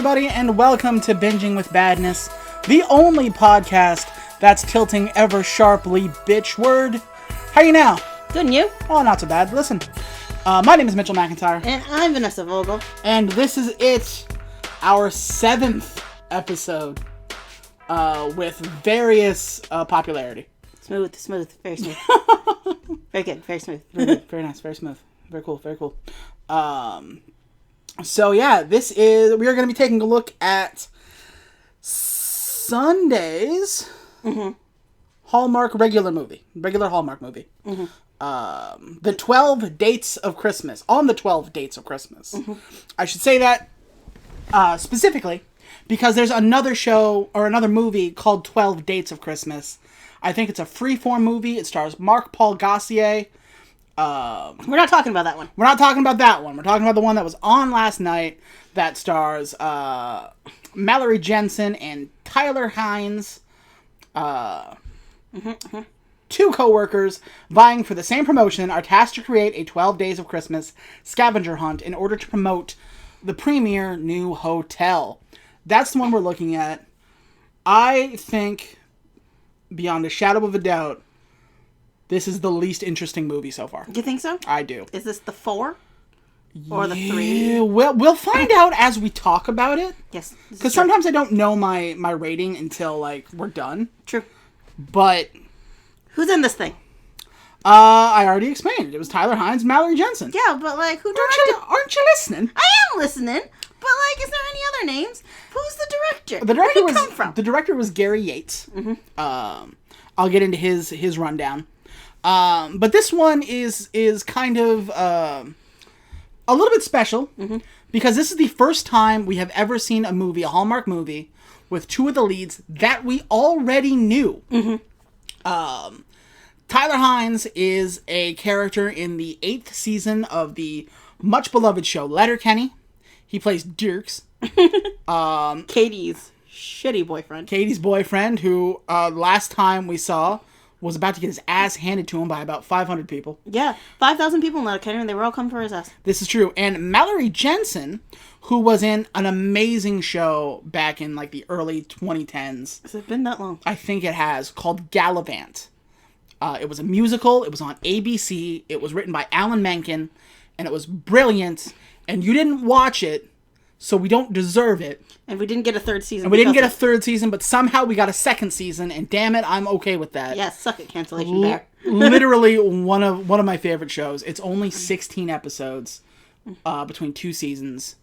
everybody, and welcome to Binging with Badness, the only podcast that's tilting ever sharply bitchward. How are you now? Good, and you? Oh, not so bad. Listen, my name is Mitchell McIntyre. And I'm Vanessa Vogel. And this is our 7th episode, with various popularity. Smooth, very smooth. Very good, very smooth. Very nice, very smooth. Very cool, very cool. So yeah, we are going to be taking a look at Sunday's Hallmark regular Hallmark movie. The 12 Dates of Christmas. On the 12 Dates of Christmas. I should say that specifically because there's another show or another movie called 12 Dates of Christmas. I think it's a freeform movie. It stars Mark-Paul Gosselaar. We're not talking about that one. We're not talking about that one. We're talking about the one that was on last night that stars Mallory Jensen and Tyler Hines. Two co-workers vying for the same promotion are tasked to create a 12 Days of Christmas scavenger hunt in order to promote the premier new hotel. That's the one we're looking at. I think, beyond a shadow of a doubt, this is the least interesting movie so far. You think so? I do. Is this the 4? Or the 3? Well, we'll find out as we talk about it. Yes. Because sometimes I don't know my rating until, we're done. True. But who's in this thing? I already explained it. It was Tyler Hines, Mallory Jensen. Yeah, but, who directed? Aren't you listening? I am listening. But, is there any other names? Who's the director? Where did he come from? The director was Gary Yates. I'll get into his rundown. But this one is kind of a little bit special because this is the first time we have ever seen a Hallmark movie, with two of the leads that we already knew. Tyler Hines is a character in the 8th season of the much beloved show Letterkenny. He plays Dirks. Katie's shitty boyfriend. Katie's boyfriend, who last time we saw was about to get his ass handed to him by about 500 people. Yeah, 5,000 people in Letterkenny, and they were all coming for his ass. This is true. And Mallory Jensen, who was in an amazing show back in the early 2010s. Has it been that long? I think it has, called Gallivant. It was a musical. It was on ABC. It was written by Alan Menken, and it was brilliant. And you didn't watch it, so we don't deserve it. And we didn't get a 3rd season. And we didn't get a 3rd season, but somehow we got a 2nd season, and damn it, I'm okay with that. Yeah, suck it, cancellation bear. Literally one of my favorite shows. It's only 16 episodes between 2 seasons.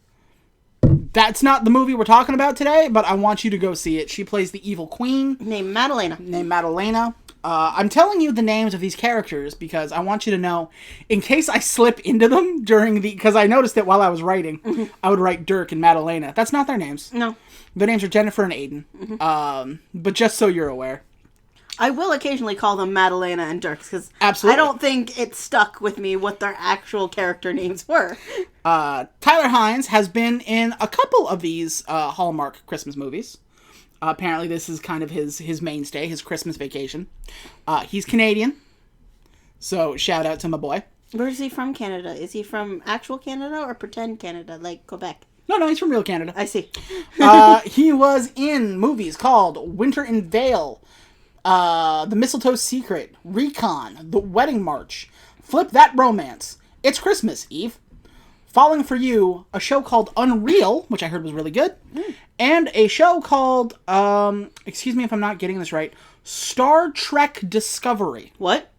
That's not the movie we're talking about today, but I want you to go see it. She plays the evil queen. Named Madalena. I'm telling you the names of these characters because I want you to know, in case I slip into them because I noticed it while I was writing, I would write Dirk and Madalena. That's not their names. No. Their names are Jennifer and Aiden. But just so you're aware. I will occasionally call them Madalena and Dirks because I don't think it stuck with me what their actual character names were. Tyler Hines has been in a couple of these Hallmark Christmas movies. Apparently this is kind of his mainstay, his Christmas Vacation. He's Canadian, so shout out to my boy. Where is he from, Canada? Is he from actual Canada or pretend Canada, like Quebec? No, he's from real Canada. I see. He was in movies called Winter in Vale, The Mistletoe Secret, Recon, The Wedding March, Flip That Romance, It's Christmas Eve, Falling for You, a show called Unreal, which I heard was really good, and a show called, excuse me if I'm not getting this right, Star Trek Discovery. What?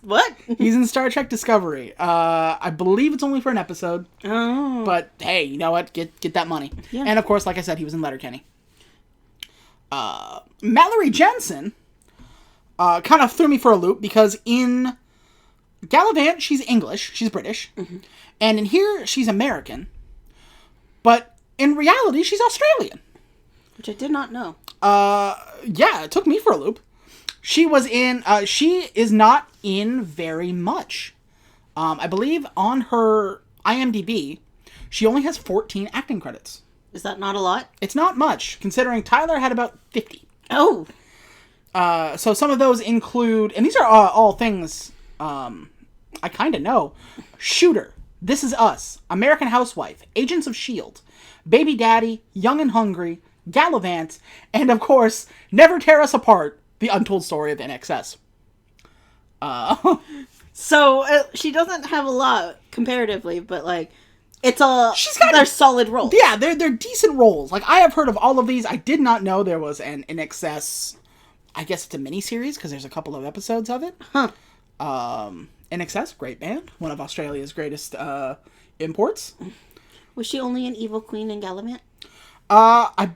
What? He's in Star Trek Discovery. I believe it's only for an episode. Oh. But hey, you know what? Get that money. Yeah. And of course, like I said, he was in Letterkenny. Mallory Jensen kind of threw me for a loop because in Gallivant, she's English. She's British. And in here, she's American. But in reality, she's Australian. Which I did not know. Yeah, it took me for a loop. She is not in very much. I believe on her IMDb, she only has 14 acting credits. Is that not a lot? It's not much, considering Tyler had about 50. Oh. So some of those include, and these are all things I kind of know. Shooter, This Is Us, American Housewife, Agents of S.H.I.E.L.D., Baby Daddy, Young and Hungry, Gallivant, and of course, Never Tear Us Apart, The Untold Story of NXS. So she doesn't have a lot comparatively, but like they're solid roles. Yeah, they're decent roles. Like, I have heard of all of these. I did not know there was an NXS. I guess it's a miniseries because there's a couple of episodes of it. Huh. NXS, great band, one of Australia's greatest imports. Was she only an evil queen in Gallivant? I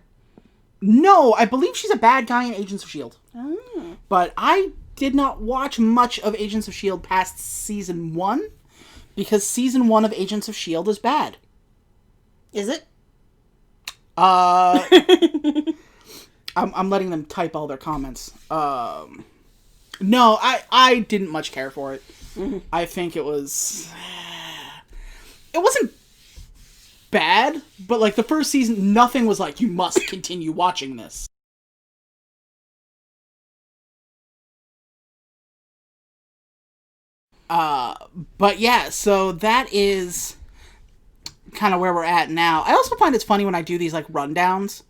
believe she's a bad guy in Agents of S.H.I.E.L.D. Oh. But I did not watch much of Agents of S.H.I.E.L.D. past season 1, because season 1 of Agents of S.H.I.E.L.D. is bad. Is it? I'm letting them type all their comments. No, I didn't much care for it. Mm-hmm. I think it wasn't bad, but like the first season, nothing was like, you must continue watching this. But yeah, so that is kind of where we're at now. I also find it's funny when I do these like rundowns.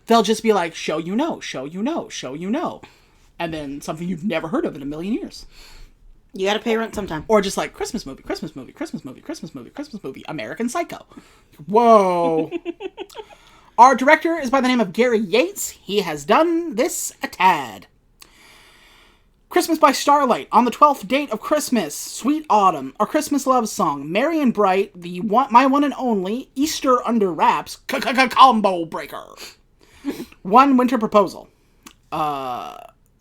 They'll just be like, show you know, show you know, show you know. And then something you've never heard of in a million years. You gotta pay rent sometime. Or just like Christmas movie, Christmas movie, Christmas movie, Christmas movie, Christmas movie, American Psycho. Whoa. Our director is by the name of Gary Yates. He has done this a tad. Christmas by Starlight, On the 12th Date of Christmas, Sweet Autumn, A Christmas Love Song, Merry and Bright, My One and Only, Easter Under Wraps, Combo Breaker. One Winter Proposal.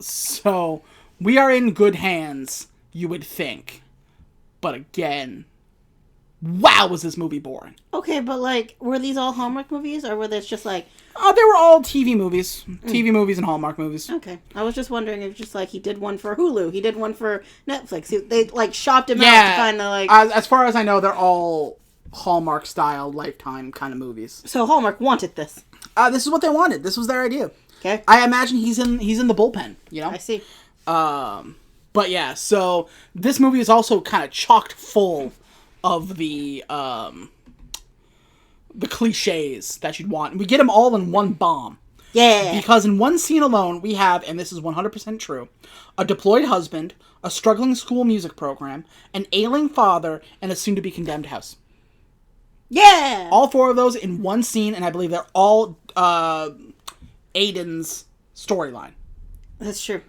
So, we are in good hands, you would think. But again, wow, was this movie boring. Okay, but like, were these all Hallmark movies, or were this just like... They were all TV movies. TV movies and Hallmark movies. Okay. I was just wondering if just like he did one for Hulu, he did one for Netflix. They like shopped him out to kind of like... As far as I know, they're all Hallmark-style, Lifetime kind of movies. So Hallmark wanted this. This is what they wanted. This was their idea. Okay. I imagine he's in the bullpen, you know? I see. But yeah, so this movie is also kind of chocked full of the cliches that you'd want. We get them all in one bomb. Yeah. Because in one scene alone, we have, and this is 100% true, a deployed husband, a struggling school music program, an ailing father, and a soon-to-be-condemned house. Yeah! All 4 of those in one scene, and I believe they're all Aiden's storyline. That's true.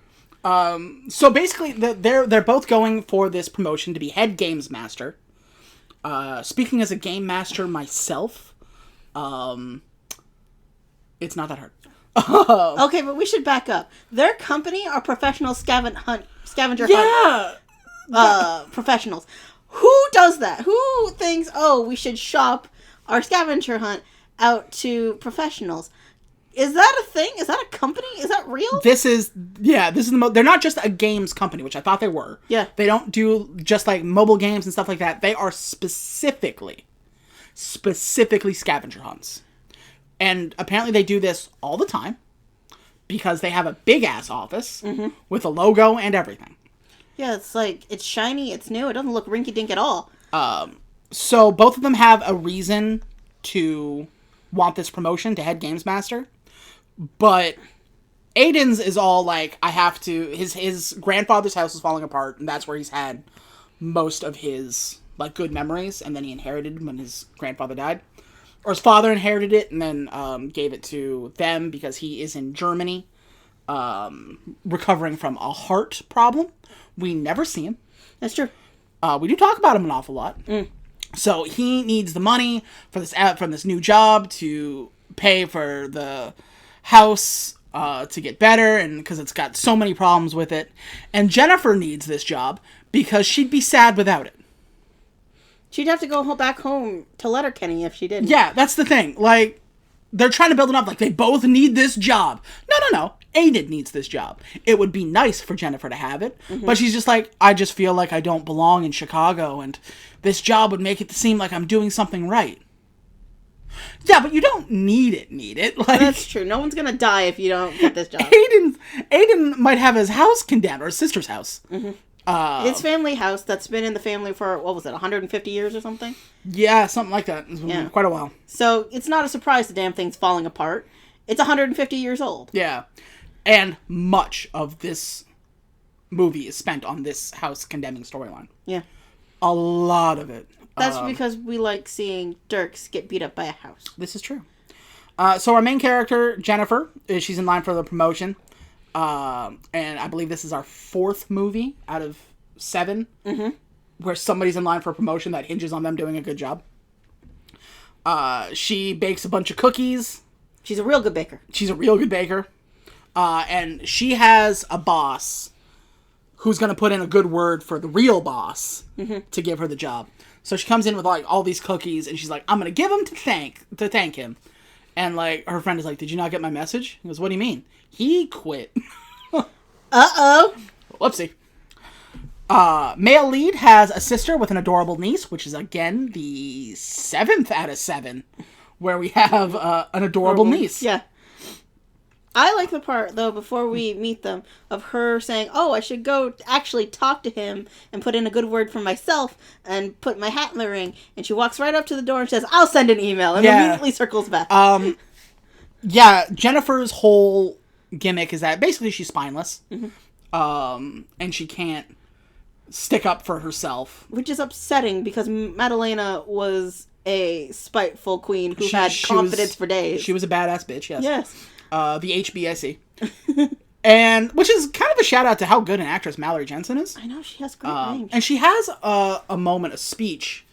So basically, they're both going for this promotion to be head games master. Speaking as a game master myself, it's not that hard. Okay, but we should back up. Their company are professional scavenger hunt professionals. Who does that? Who thinks, we should shop our scavenger hunt out to professionals? Is that a thing? Is that a company? Is that real? This is they're not just a games company, which I thought they were. Yeah. They don't do just like mobile games and stuff like that. They are specifically scavenger hunts. And apparently they do this all the time because they have a big ass office with a logo and everything. Yeah, it's like, it's shiny, it's new, it doesn't look rinky-dink at all. So both of them have a reason to want this promotion to head games master. But Aiden's is all like, I have to... His grandfather's house is falling apart, and that's where he's had most of his like good memories, and then he inherited when his grandfather died. Or his father inherited it, and then gave it to them because he is in Germany, recovering from a heart problem. We never see him. That's true. We do talk about him an awful lot. So he needs the money for this from this new job to pay for the house to get better, and because it's got so many problems with it. And Jennifer needs this job because she'd be sad without it. She'd have to go back home to Letterkenny if she didn't. Yeah, that's the thing. Like, they're trying to build it up like they both need this job. No. Aiden needs this job. It would be nice for Jennifer to have it, but she's just like, I just feel like I don't belong in Chicago, and this job would make it seem like I'm doing something right. Yeah, but you don't need it. Like, that's true. No one's gonna die if you don't get this job. Aiden might have his house condemned, or his sister's house. His family house that's been in the family for, what was it, 150 years or something? Yeah, something like that. It's been quite a while. So it's not a surprise the damn thing's falling apart. It's 150 years old. Yeah. And much of this movie is spent on this house condemning storyline. Yeah. A lot of it. That's because we like seeing Dirks get beat up by a house. This is true. So our main character, Jennifer, she's in line for the promotion. And I believe this is our 4th movie out of 7 where somebody's in line for a promotion that hinges on them doing a good job. She bakes a bunch of cookies. She's a real good baker. And she has a boss who's going to put in a good word for the real boss to give her the job. So she comes in with like all these cookies and she's like, I'm going to give them to thank him. And like her friend is like, did you not get my message? He goes, what do you mean? He quit. Uh-oh. Whoopsie. Male lead has a sister with an adorable niece, which is again the 7th out of 7 where we have an adorable niece. Yeah. I like the part, though, before we meet them, of her saying, oh, I should go actually talk to him and put in a good word for myself and put my hat in the ring. And she walks right up to the door and says, I'll send an email, and immediately circles back. Yeah, Jennifer's whole gimmick is that basically she's spineless. And she can't stick up for herself. Which is upsetting, because Madalena was a spiteful queen who had confidence for days. She was a badass bitch, yes. Yes. The HBIC. And, which is kind of a shout out to how good an actress Mallory Jensen is. I know, she has great range. And she has a moment, a speech,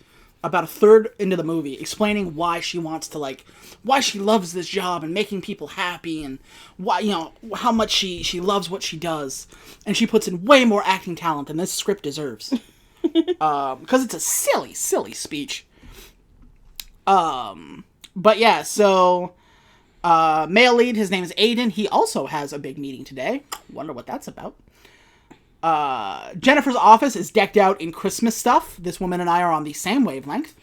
about a third into the movie, explaining why she wants to, like, why she loves this job and making people happy and why, you know, how much she loves what she does. And she puts in way more acting talent than this script deserves. Because it's a silly, silly speech. But yeah, so... male lead, his name is Aiden. He also has a big meeting today. Wonder what that's about. Jennifer's office is decked out in Christmas stuff. This woman and I are on the same wavelength.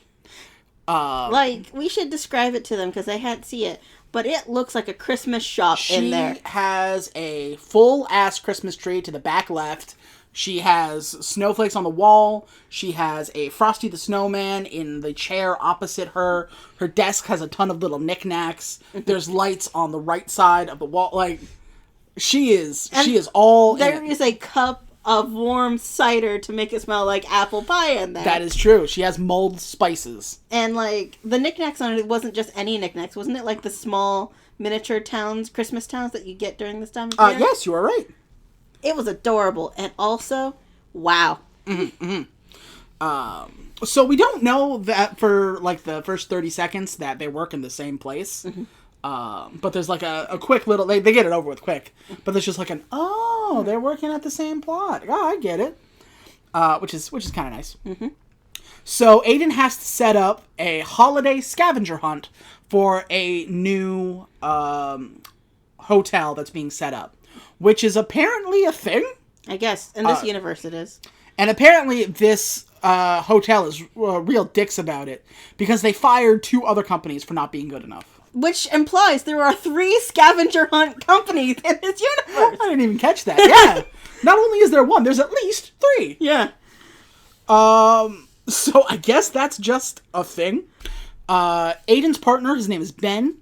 Like, we should describe it to them because they can't see it. But it looks like a Christmas shop in there. She has a full-ass Christmas tree to the back left. She has snowflakes on the wall. She has a Frosty the Snowman in the chair opposite her. Her desk has a ton of little knickknacks. There's lights on the right side of the wall. Like, she is all in it. There is a cup of warm cider to make it smell like apple pie in there. That is true. She has mulled spices. And, like, the knickknacks on it wasn't just any knickknacks. Wasn't it, like, the small miniature towns, Christmas towns that you get during this time of year? Yes, you are right. It was adorable. And also, wow. So we don't know that for, like, the first 30 seconds that they work in the same place. But there's, like, a quick little... They get it over with quick. But there's just, like, they're working at the same plot. Oh, I get it. Which is kind of nice. So Aiden has to set up a holiday scavenger hunt for a new hotel that's being set up. Which is apparently a thing. I guess. In this universe it is. And apparently this hotel is real dicks about it. Because they fired 2 other companies for not being good enough. Which implies there are 3 scavenger hunt companies in this universe. I didn't even catch that. Yeah. Not only is there 1, there's at least 3. Yeah. So I guess that's just a thing. Aiden's partner, his name is Ben.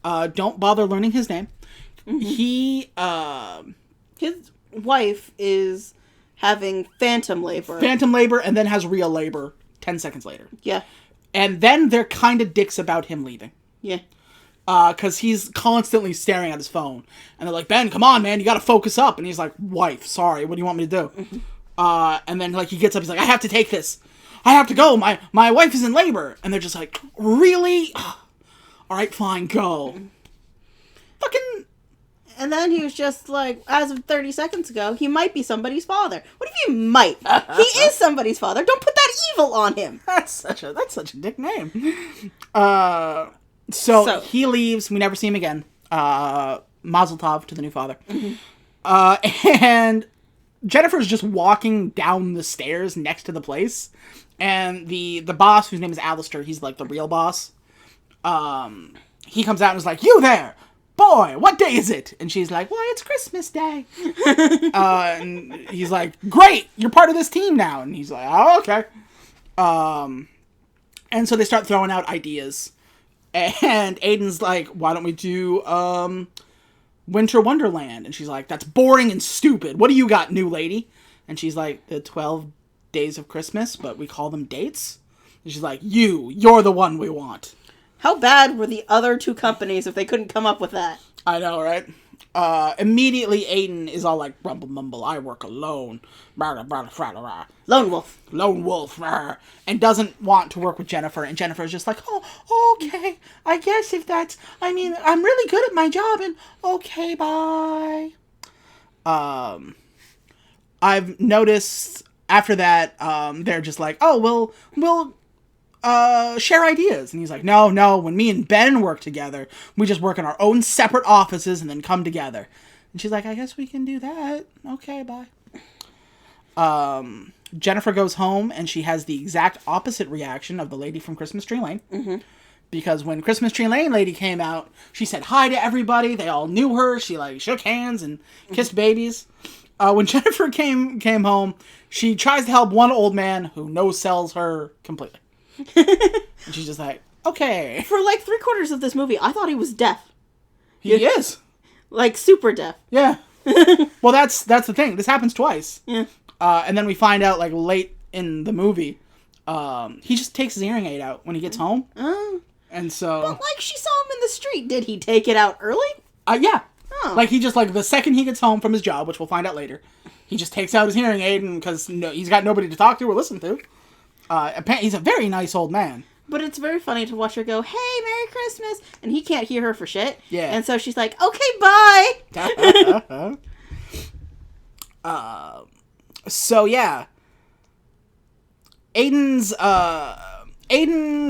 Don't bother learning his name. He, his wife is having phantom labor. And then has real labor 10 seconds later. Yeah. And then they're kind of dicks about him leaving. Yeah. Because he's constantly staring at his phone. And they're like, Ben, come on, man, you gotta focus up. And he's like, wife, sorry, what do you want me to do? And then, like, he gets up, he's like, I have to take this. I have to go, my wife is in labor. And they're just like, really? Alright, fine, go. Fucking... And then he was just like, as of 30 seconds ago, he might be somebody's father. What if you might? He is somebody's father. Don't put that evil on him. That's such a dick name. So he leaves. We never see him again. Mazel tov to the new father. And Jennifer's just walking down the stairs next to the place. And the boss, whose name is Alistair, he's like the real boss. He comes out and is like, you there! boy, what day is it? And she's like, well, it's Christmas Day. And he's like, great, you're part of this team now. And he's like, oh, okay. And so they start throwing out ideas. And Aiden's like, why don't we do Winter Wonderland? And she's like, that's boring and stupid. What do you got, new lady? And she's like, the 12 days of Christmas, but we call them dates. And she's like, you're the one we want. How bad were the other two companies if they couldn't come up with that? I know, right? Immediately, Aiden is all like, rumble mumble, I work alone. Lone wolf. Lone wolf. And doesn't want to work with Jennifer. And Jennifer's just like, oh, okay. I guess if that's, I'm really good at my job. And okay, bye. I've noticed after that, they're just like, oh, we'll share ideas. And he's like, no, when me and Ben work together, we just work in our own separate offices and then come together. And she's like, I guess we can do that. Okay, bye. Jennifer goes home and she has the exact opposite reaction of the lady from Christmas Tree Lane. Mm-hmm. Because when Christmas Tree Lane lady came out, she said hi to everybody. They all knew her. She like shook hands and kissed babies. When Jennifer came home, she tries to help one old man who no-sells her completely. And she's just like, okay. For like 3/4 of this movie, I thought he was deaf. He is. Like super deaf. Yeah. Well, that's the thing. This happens twice. Yeah. And then we find out like late in the movie, he just takes his hearing aid out when he gets home. And so. But like she saw him in the street. Did he take it out early? Yeah. Oh. Like he just like the second he gets home from his job, which we'll find out later, he just takes out his hearing aid and because he's got nobody to talk to or listen to. He's a very nice old man. But it's very funny to watch her go, hey, Merry Christmas, and he can't hear her for shit. Yeah. And so she's like, okay, bye. So yeah. Aiden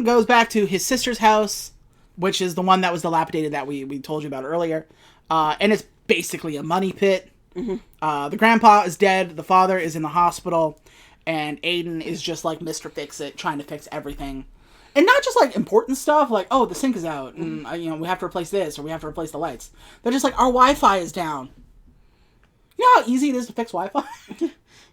goes back to his sister's house, which is the one that was dilapidated that we told you about earlier. And it's basically a money pit. Mm-hmm. The grandpa is dead, the father is in the hospital, and Aiden is just like Mr. Fix-It, trying to fix everything. And not just like important stuff, like, oh, the sink is out, and we have to replace this, or we have to replace the lights. They're just like, our Wi-Fi is down. You know how easy it is to fix Wi-Fi?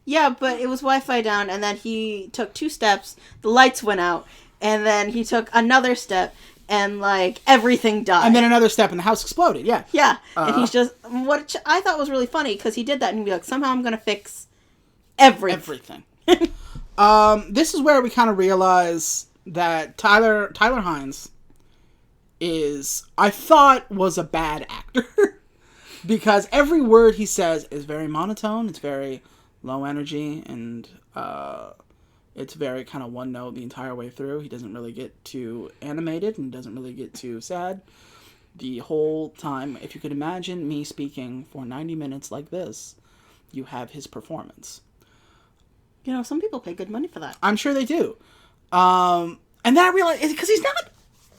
Yeah, but it was Wi-Fi down, and then he took 2 steps, the lights went out, and then he took another step, and like everything died. And then another step, and the house exploded. Yeah. Yeah, and he's just what I thought was really funny because he did that, and he'd be like, somehow I'm gonna fix everything. This is where we kind of realize that Tyler Hynes I thought was a bad actor. Because every word he says is very monotone, it's very low energy, and it's very kind of one note the entire way through. He doesn't really get too animated and doesn't really get too sad. The whole time, if you could imagine me speaking for 90 minutes like this, you have his performance. You know, some people pay good money for that. I'm sure they do. And then I realized, because he's not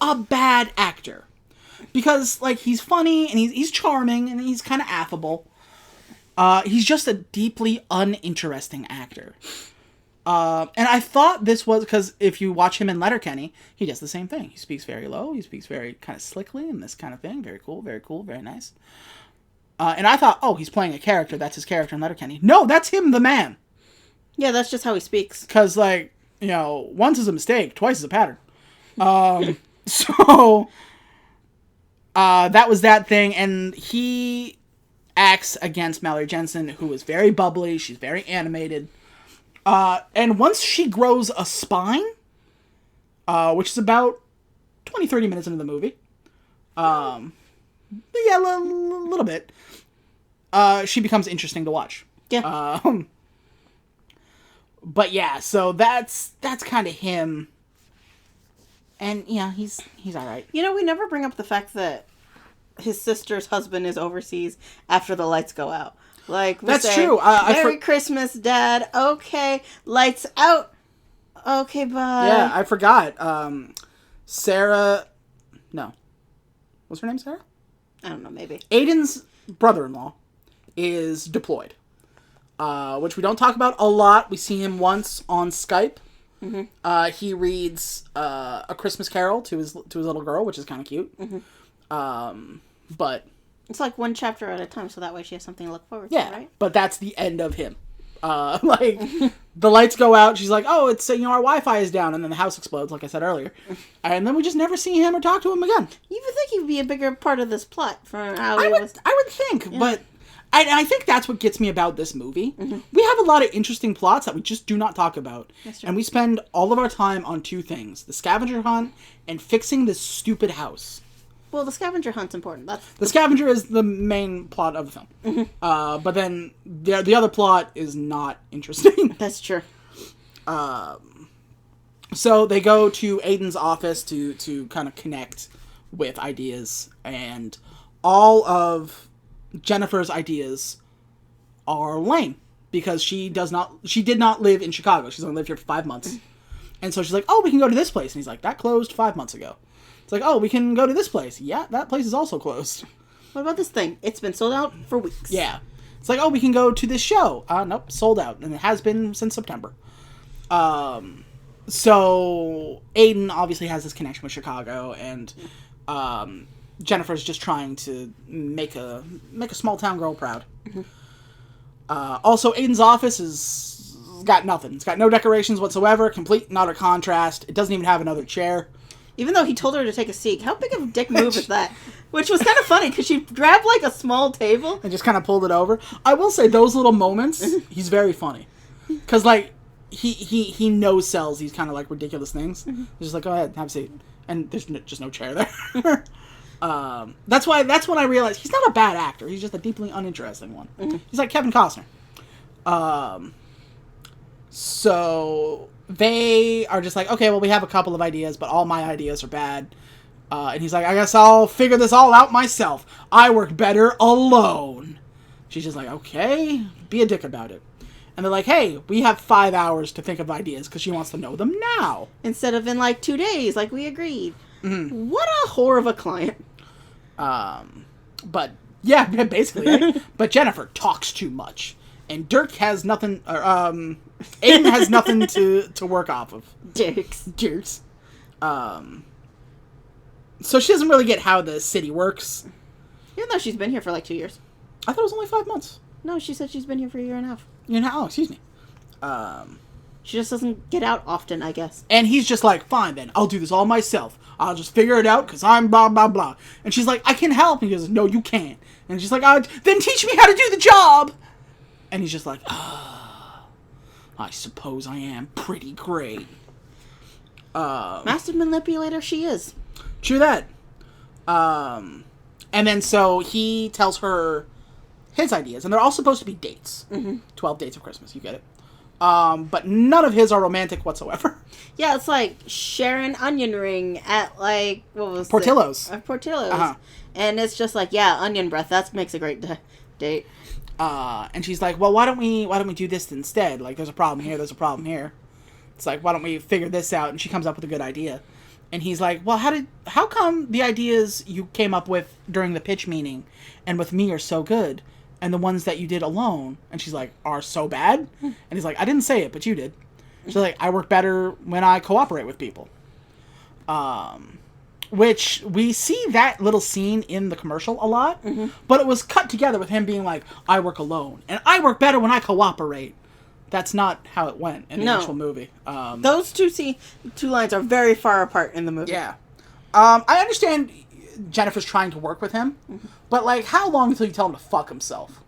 a bad actor. Because, like, he's funny, and he's charming, and he's kind of affable. He's just a deeply uninteresting actor. And I thought this was, because if you watch him in Letterkenny, he does the same thing. He speaks very low, he speaks very kind of slickly, and this kind of thing. Very cool, very nice. And I thought, oh, he's playing a character, that's his character in Letterkenny. No, that's him, the man. Yeah, that's just how he speaks. Because, like, once is a mistake, twice is a pattern. So, that was that thing, and he acts against Mallory Jensen, who is very bubbly, she's very animated. And once she grows a spine, which is about 20-30 minutes into the movie, yeah, a little bit, she becomes interesting to watch. Yeah. But yeah, so that's kind of him. And yeah, he's all right. You know, we never bring up the fact that his sister's husband is overseas after the lights go out. Like, that's true. Merry Christmas, Dad. Okay, lights out. Okay, bye. Yeah, I forgot. Sarah. No. What's her name, Sarah? I don't know, maybe. Aiden's brother-in-law is deployed. Which we don't talk about a lot. We see him once on Skype. Mm-hmm. He reads A Christmas Carol to his little girl, which is kind of cute. Mm-hmm. But It's like one chapter at a time, so that way she has something to look forward yeah, to, right? but that's the end of him. Like, the lights go out, she's like, oh, it's, our Wi-Fi is down, and then the house explodes, like I said earlier. And then we just never see him or talk to him again. You would think he would be a bigger part of this plot for how I would think, Yeah. but I think that's what gets me about this movie. We have a lot of interesting plots that we just do not talk about. That's true. And we spend all of our time on two things: the scavenger hunt and fixing this stupid house. Well, the scavenger hunt's important. The scavenger is the main plot of the film. But then the other plot is not interesting. That's true. So they go to Aiden's office to kind of connect with ideas, and all of Jennifer's ideas are lame because she did not live in Chicago. She's only lived here for 5 months. And so she's like, oh, we can go to this place. And he's like, that closed 5 months ago. It's like, oh, we can go to this place. Yeah, that place is also closed. What about this thing? It's been sold out for weeks. Yeah. It's like, oh, we can go to this show. Nope, sold out. And it has been since September. So Aiden obviously has this connection with Chicago, and Jennifer's just trying to make a small town girl proud. Also, Aiden's office is got nothing. It's got no decorations whatsoever. Complete and utter contrast. It doesn't even have another chair. Even though he told her to take a seat. How big of a dick move is that? Which was kind of funny, because she grabbed, like, a small table. And just kind of pulled it over. I will say, those little moments, he's very funny. Because, like, he no-sells these kind of, like, ridiculous things. He's just like, go ahead, have a seat. And there's just no chair there. That's when I realized he's not a bad actor. He's just a deeply uninteresting one. He's like Kevin Costner. So they are just like, okay, well, we have a couple of ideas, but all my ideas are bad. And he's like, I guess I'll figure this all out myself. I work better alone. She's just like, okay, be a dick about it. And they're like, hey, we have 5 hours to think of ideas because she wants to know them now. Instead of in, like, 2 days, like we agreed. What a whore of a client. But, yeah, basically. Right? But Jennifer talks too much. And Dirk has nothing, or, Aiden has nothing to work off of. Dicks. So she doesn't really get how the city works. Even though she's been here for like 2 years. I thought it was only 5 months. No, she said she's been here for a year and a half. Oh, excuse me. She just doesn't get out often, I guess. And he's just like, fine then, I'll do this all myself. I'll just figure it out because I'm blah, blah, blah. And she's like, I can help. And he goes, no, you can't. And she's like, then teach me how to do the job. And he's just like, I suppose I am pretty great. Master manipulator she is. True that. And then so he tells her his ideas, and they're all supposed to be dates. 12 dates of Christmas, you get it. But none of his are romantic whatsoever. Yeah, it's like share an onion ring at, like, what was Portillo's. Portillo's. And it's just like, yeah, onion breath. That makes a great date. And she's like, well, why don't we do this instead? Like, there's a problem here, there's a problem here. It's like, why don't we figure this out? And she comes up with a good idea. And he's like, well, how come the ideas you came up with during the pitch meeting and with me are so good, and the ones that you did alone, and she's like, are so bad? And he's like, I didn't say it, but you did. She's like, I work better when I cooperate with people. Which we see that little scene in the commercial a lot, but it was cut together with him being like, I work alone, and I work better when I cooperate. That's not how it went in the actual movie. Those two lines are very far apart in the movie. Yeah. I understand Jennifer's trying to work with him, but, like, how long until you tell him to fuck himself?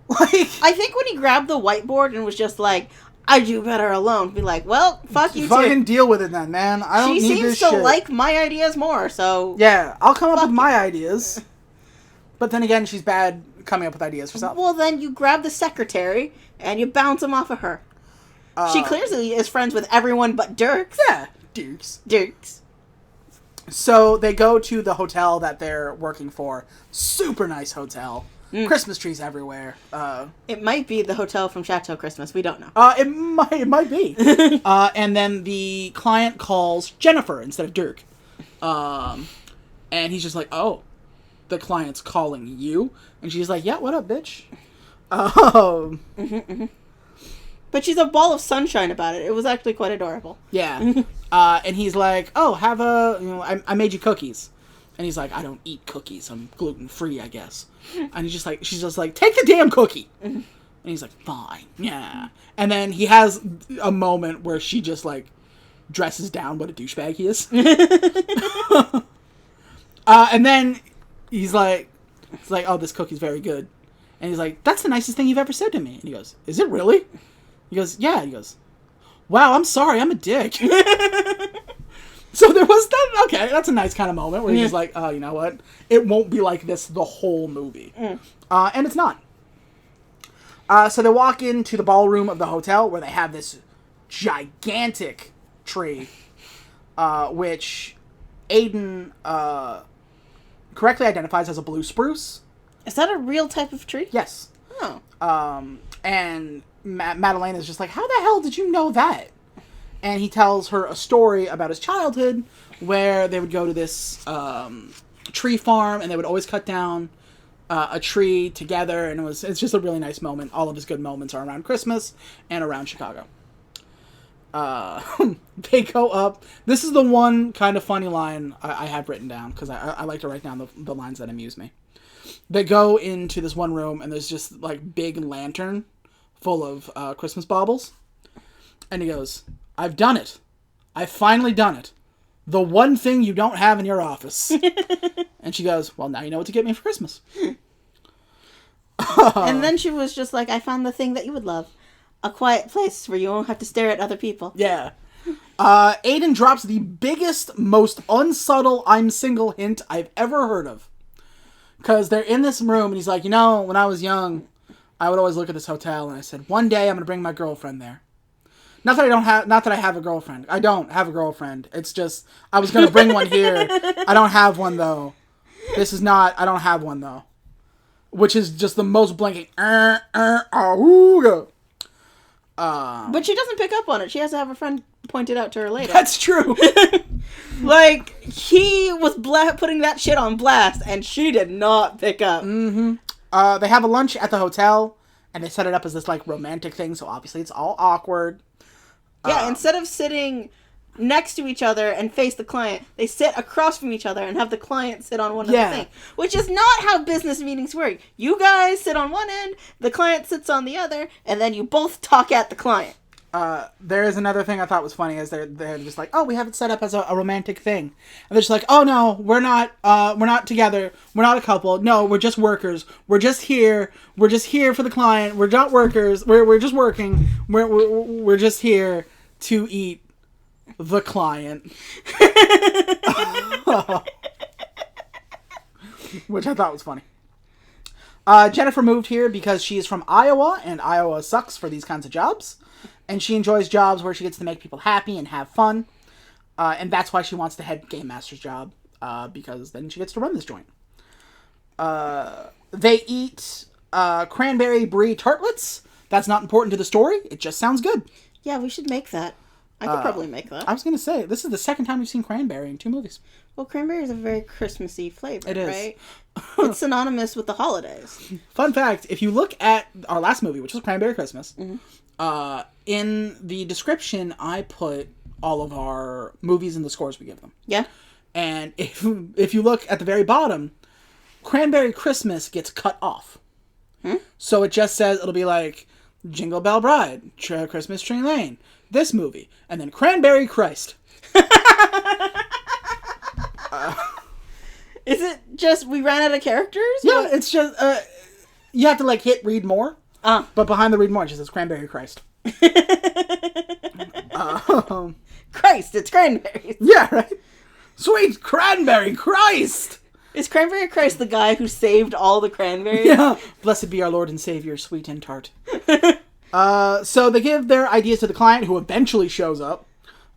Like, I think when he grabbed the whiteboard and was just like, I do better alone, be like, well, fuck you fucking too. deal with it then, man. I don't need this shit. She seems to like my ideas more, so... Yeah, I'll come up with my ideas. But then again, she's bad coming up with ideas herself. Well, then you grab the secretary and you bounce him off of her. She clearly is friends with everyone but Dirks. Yeah, Dirks. So they go to the hotel that they're working for. Super nice hotel. Christmas trees everywhere. It might be the hotel from Chateau Christmas. We don't know. It might be. And then the client calls Jennifer instead of Dirk. And he's just like, oh, the client's calling you? And she's like, yeah, what up, bitch? But she's a ball of sunshine about it. It was actually quite adorable. Yeah. And he's like, oh, I made you cookies. And he's like, I don't eat cookies. I'm gluten-free, I guess. And she's just like, take the damn cookie. And he's like, fine. Yeah. And then he has a moment where she just, like, dresses down what a douchebag he is. And then he's like, oh, this cookie's very good. And he's like, that's the nicest thing you've ever said to me. And he goes, is it really? He goes, yeah. He goes, wow, I'm sorry, I'm a dick. So there was that, okay, that's a nice kind of moment where he's like, oh, you know what? It won't be like this the whole movie. And it's not. So they walk into the ballroom of the hotel where they have this gigantic tree, which Aiden correctly identifies as a blue spruce. Is that a real type of tree? Yes. Oh. And Madeleine is just like, how the hell did you know that? And he tells her a story about his childhood where they would go to this tree farm and they would always cut down a tree together, and it's just a really nice moment. All of his good moments are around Christmas and around Chicago. They go up. This is the one kind of funny line I have written down, because I like to write down the lines that amuse me. They go into this one room, and there's just, like, big lantern full of Christmas baubles. And he goes, I've done it. I've finally done it. The one thing you don't have in your office. And she goes, well, now you know what to get me for Christmas. And then she was just like, I found the thing that you would love. A quiet place where you won't have to stare at other people. Yeah. Aiden drops the biggest, most unsubtle I'm single hint I've ever heard of. Because they're in this room, and he's like, you know, when I was young, I would always look at this hotel, and I said, one day I'm going to bring my girlfriend there. Not that I have a girlfriend. I don't have a girlfriend. It's just, I was going to bring one here. I don't have one, though. I don't have one, though. Which is just the most blanking, but she doesn't pick up on it. She has to have a friend point it out to her later. That's true. Like, he was putting that shit on blast, and she did not pick up. Mm-hmm. They have a lunch at the hotel, and they set it up as this, like, romantic thing, so obviously it's all awkward. Yeah, instead of sitting next to each other and face the client, they sit across from each other and have the client sit on one of the thing. Which is not how business meetings work. You guys sit on one end, the client sits on the other, and then you both talk at the client. There is another thing I thought was funny, is they're just like, oh, we have it set up as a romantic thing. And they're just like, oh no, we're not together, we're not a couple, no, we're just workers, we're just here for the client, we're not workers, we're just working, we're just here to eat the client. Which I thought was funny. Jennifer moved here because she is from Iowa, and Iowa sucks for these kinds of jobs. And she enjoys jobs where she gets to make people happy and have fun. And that's why she wants the head game master's job, because then she gets to run this joint. They eat cranberry brie tartlets. That's not important to the story. It just sounds good. Yeah, we should make that. I could probably make that. I was going to say, this is the second time we've seen cranberry in 2 movies. Well, cranberry is a very Christmassy flavor, it is. Right? It's synonymous with the holidays. Fun fact, if you look at our last movie, which was Cranberry Christmas, in the description, I put all of our movies and the scores we give them. Yeah. And if you look at the very bottom, Cranberry Christmas gets cut off. So it just says, it'll be like, Jingle Bell Bride, Christmas Tree Lane, this movie, and then Cranberry Christ. Is it just we ran out of characters? Yeah, it's just, you have to, like, hit read more. But behind the read more, it just says Cranberry Christ. Christ, it's cranberries. Yeah, right? Sweet Cranberry Christ! Is Cranberry Christ the guy who saved all the cranberries? Yeah. Blessed be our Lord and Savior, sweet and tart. So they give their ideas to the client, who eventually shows up.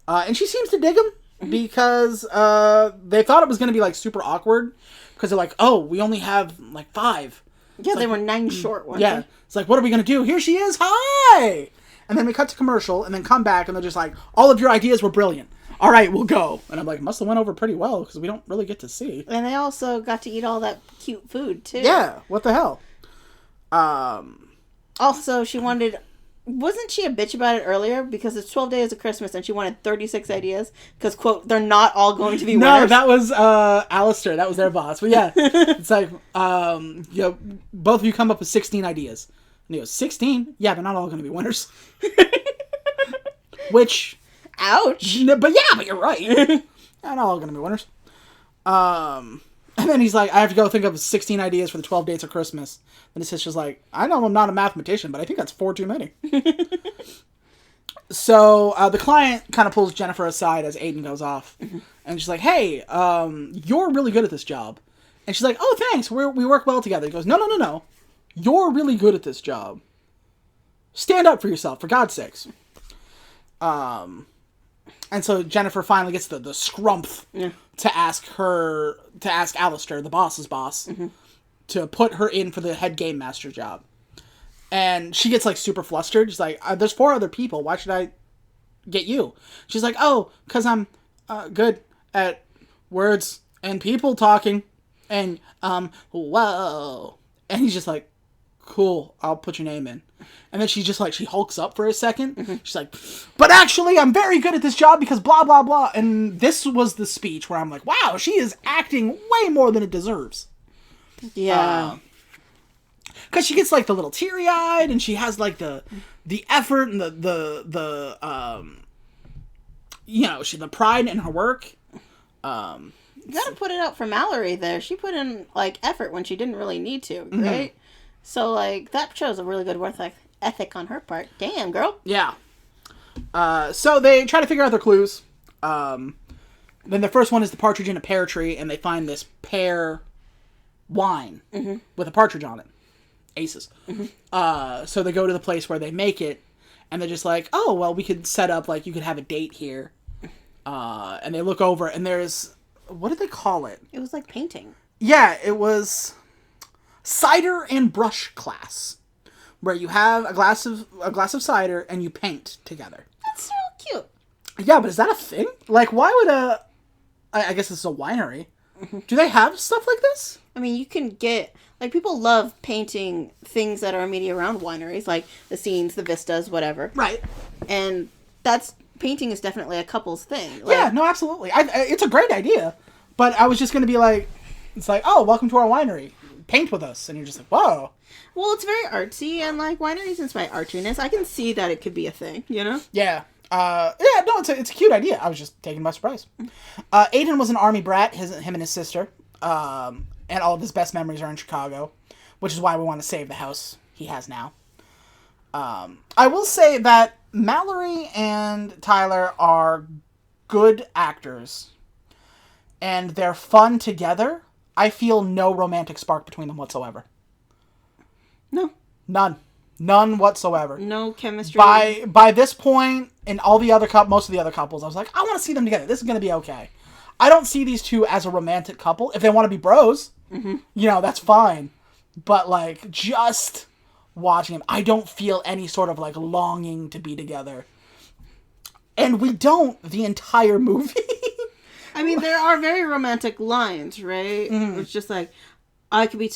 And she seems to dig them, because they thought it was going to be, like, super awkward. Because they're like, oh, we only have, like, 5. Yeah, they were 9 short ones. Yeah. It's like, what are we going to do? Here she is. Hi! And then we cut to commercial, and then come back, and they're just like, all of your ideas were brilliant. All right, we'll go. And I'm like, must have went over pretty well, because we don't really get to see. And they also got to eat all that cute food, too. Yeah, what the hell? Also, she wanted Wasn't she a bitch about it earlier? Because it's 12 days of Christmas and she wanted 36 ideas. Because, quote, they're not all going to be winners. No, that was Alistair. That was their boss. But yeah, it's like, both of you come up with 16 ideas. And he goes, 16? Yeah, they're not all going to be winners. Which... Ouch. But you're right. They're not all going to be winners. And then he's like, I have to go think of 16 ideas for the 12 days of Christmas. And his sister's like, I know I'm not a mathematician, but I think that's 4 too many. So the client kind of pulls Jennifer aside as Aiden goes off. And she's like, hey, you're really good at this job. And she's like, oh, thanks. We work well together. He goes, no. You're really good at this job. Stand up for yourself, for God's sakes. And so Jennifer finally gets the scrumph to ask Alistair, the boss's boss, to put her in for the head game master job. And she gets like super flustered. She's like, there's 4 other people. Why should I get you? She's like, oh, because I'm good at words and people talking. And, whoa. And he's just like, cool, I'll put your name in. And then she just like, she hulks up for a second. She's like, but actually, I'm very good at this job because blah, blah, blah. And this was the speech where I'm like, wow, she is acting way more than it deserves. Yeah. Because she gets like the little teary-eyed and she has like the effort and the pride in her work. You gotta put it out for Mallory there. She put in like effort when she didn't really need to, right? So like that shows a really good work ethic on her part. Damn, girl. Yeah. So they try to figure out their clues. Then the first one is the partridge in a pear tree, and they find this pear wine with a partridge on it. Aces. So they go to the place where they make it, and they're just like, oh, well, we could set up, like, you could have a date here. And they look over, and there's, what did they call it? It was like painting. Yeah, it was cider and brush class, where you have a glass of cider and you paint together. That's so cute. Yeah, but is that a thing? Like, why would I guess this is a winery. Do they have stuff like this? I mean, you can get, like, people love painting things that are immediate around wineries, like the scenes, the vistas, whatever. Right. And painting is definitely a couple's thing. Like, yeah, no, absolutely. It's a great idea. But I was just going to be like, it's like, oh, welcome to our winery. Paint with us. And you're just like, whoa. Well, it's very artsy, and, like, wineries inspire artiness. I can see that it could be a thing, you know? Yeah. It's a cute idea. I was just taken by surprise. Aiden was an army brat, him and his sister. And all of his best memories are in Chicago, which is why we want to save the house he has now. I will say that Mallory and Tyler are good actors, and they're fun together. I feel no romantic spark between them whatsoever. No. None whatsoever. No chemistry. By this point, in all the other most of the other couples, I was like, I want to see them together. This is going to be okay. I don't see these two as a romantic couple. If they want to be bros, that's fine. But, like, just watching them, I don't feel any sort of, like, longing to be together. And we don't the entire movie. I mean, there are very romantic lines, right? It's just like, I could be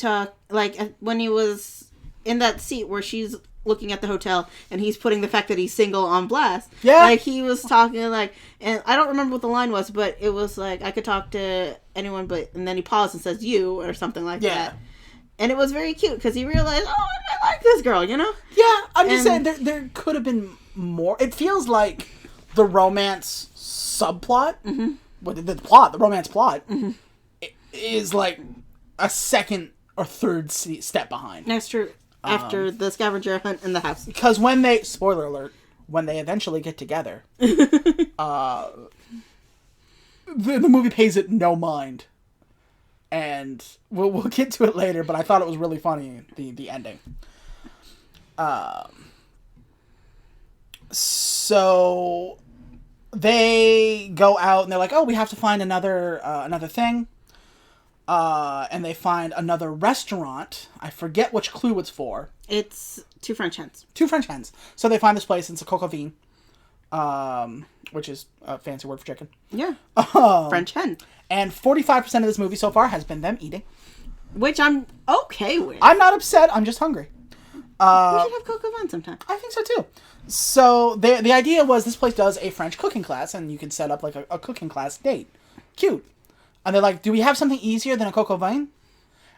like, when he was in that seat where she's looking at the hotel and he's putting the fact that he's single on blast. Yeah. Like, he was talking, like, and I don't remember what the line was, but it was like, I could talk to anyone, and then he paused and says, you, or something like that. And it was very cute, because he realized, oh, I like this girl, you know? Yeah, I'm just saying, there could have been more. It feels like the romance subplot, the romance plot, is like a second or third step behind. That's true. After the scavenger hunt in the house. Because spoiler alert, when they eventually get together, the movie pays it no mind. And we'll get to it later, but I thought it was really funny, the ending. So they go out and they're like, oh, we have to find another thing. And they find another restaurant. I forget which clue it's for. It's Two French Hens. Two French Hens. So they find this place. It's a coq au vin, which is a fancy word for chicken. Yeah. French hen. And 45% of this movie so far has been them eating. Which I'm okay with. I'm not upset. I'm just hungry. We should have Coco Van sometime. I think so too. So the idea was this place does a French cooking class, and you can set up like a cooking class date. Cute. And they're like, do we have something easier than a coq au vin?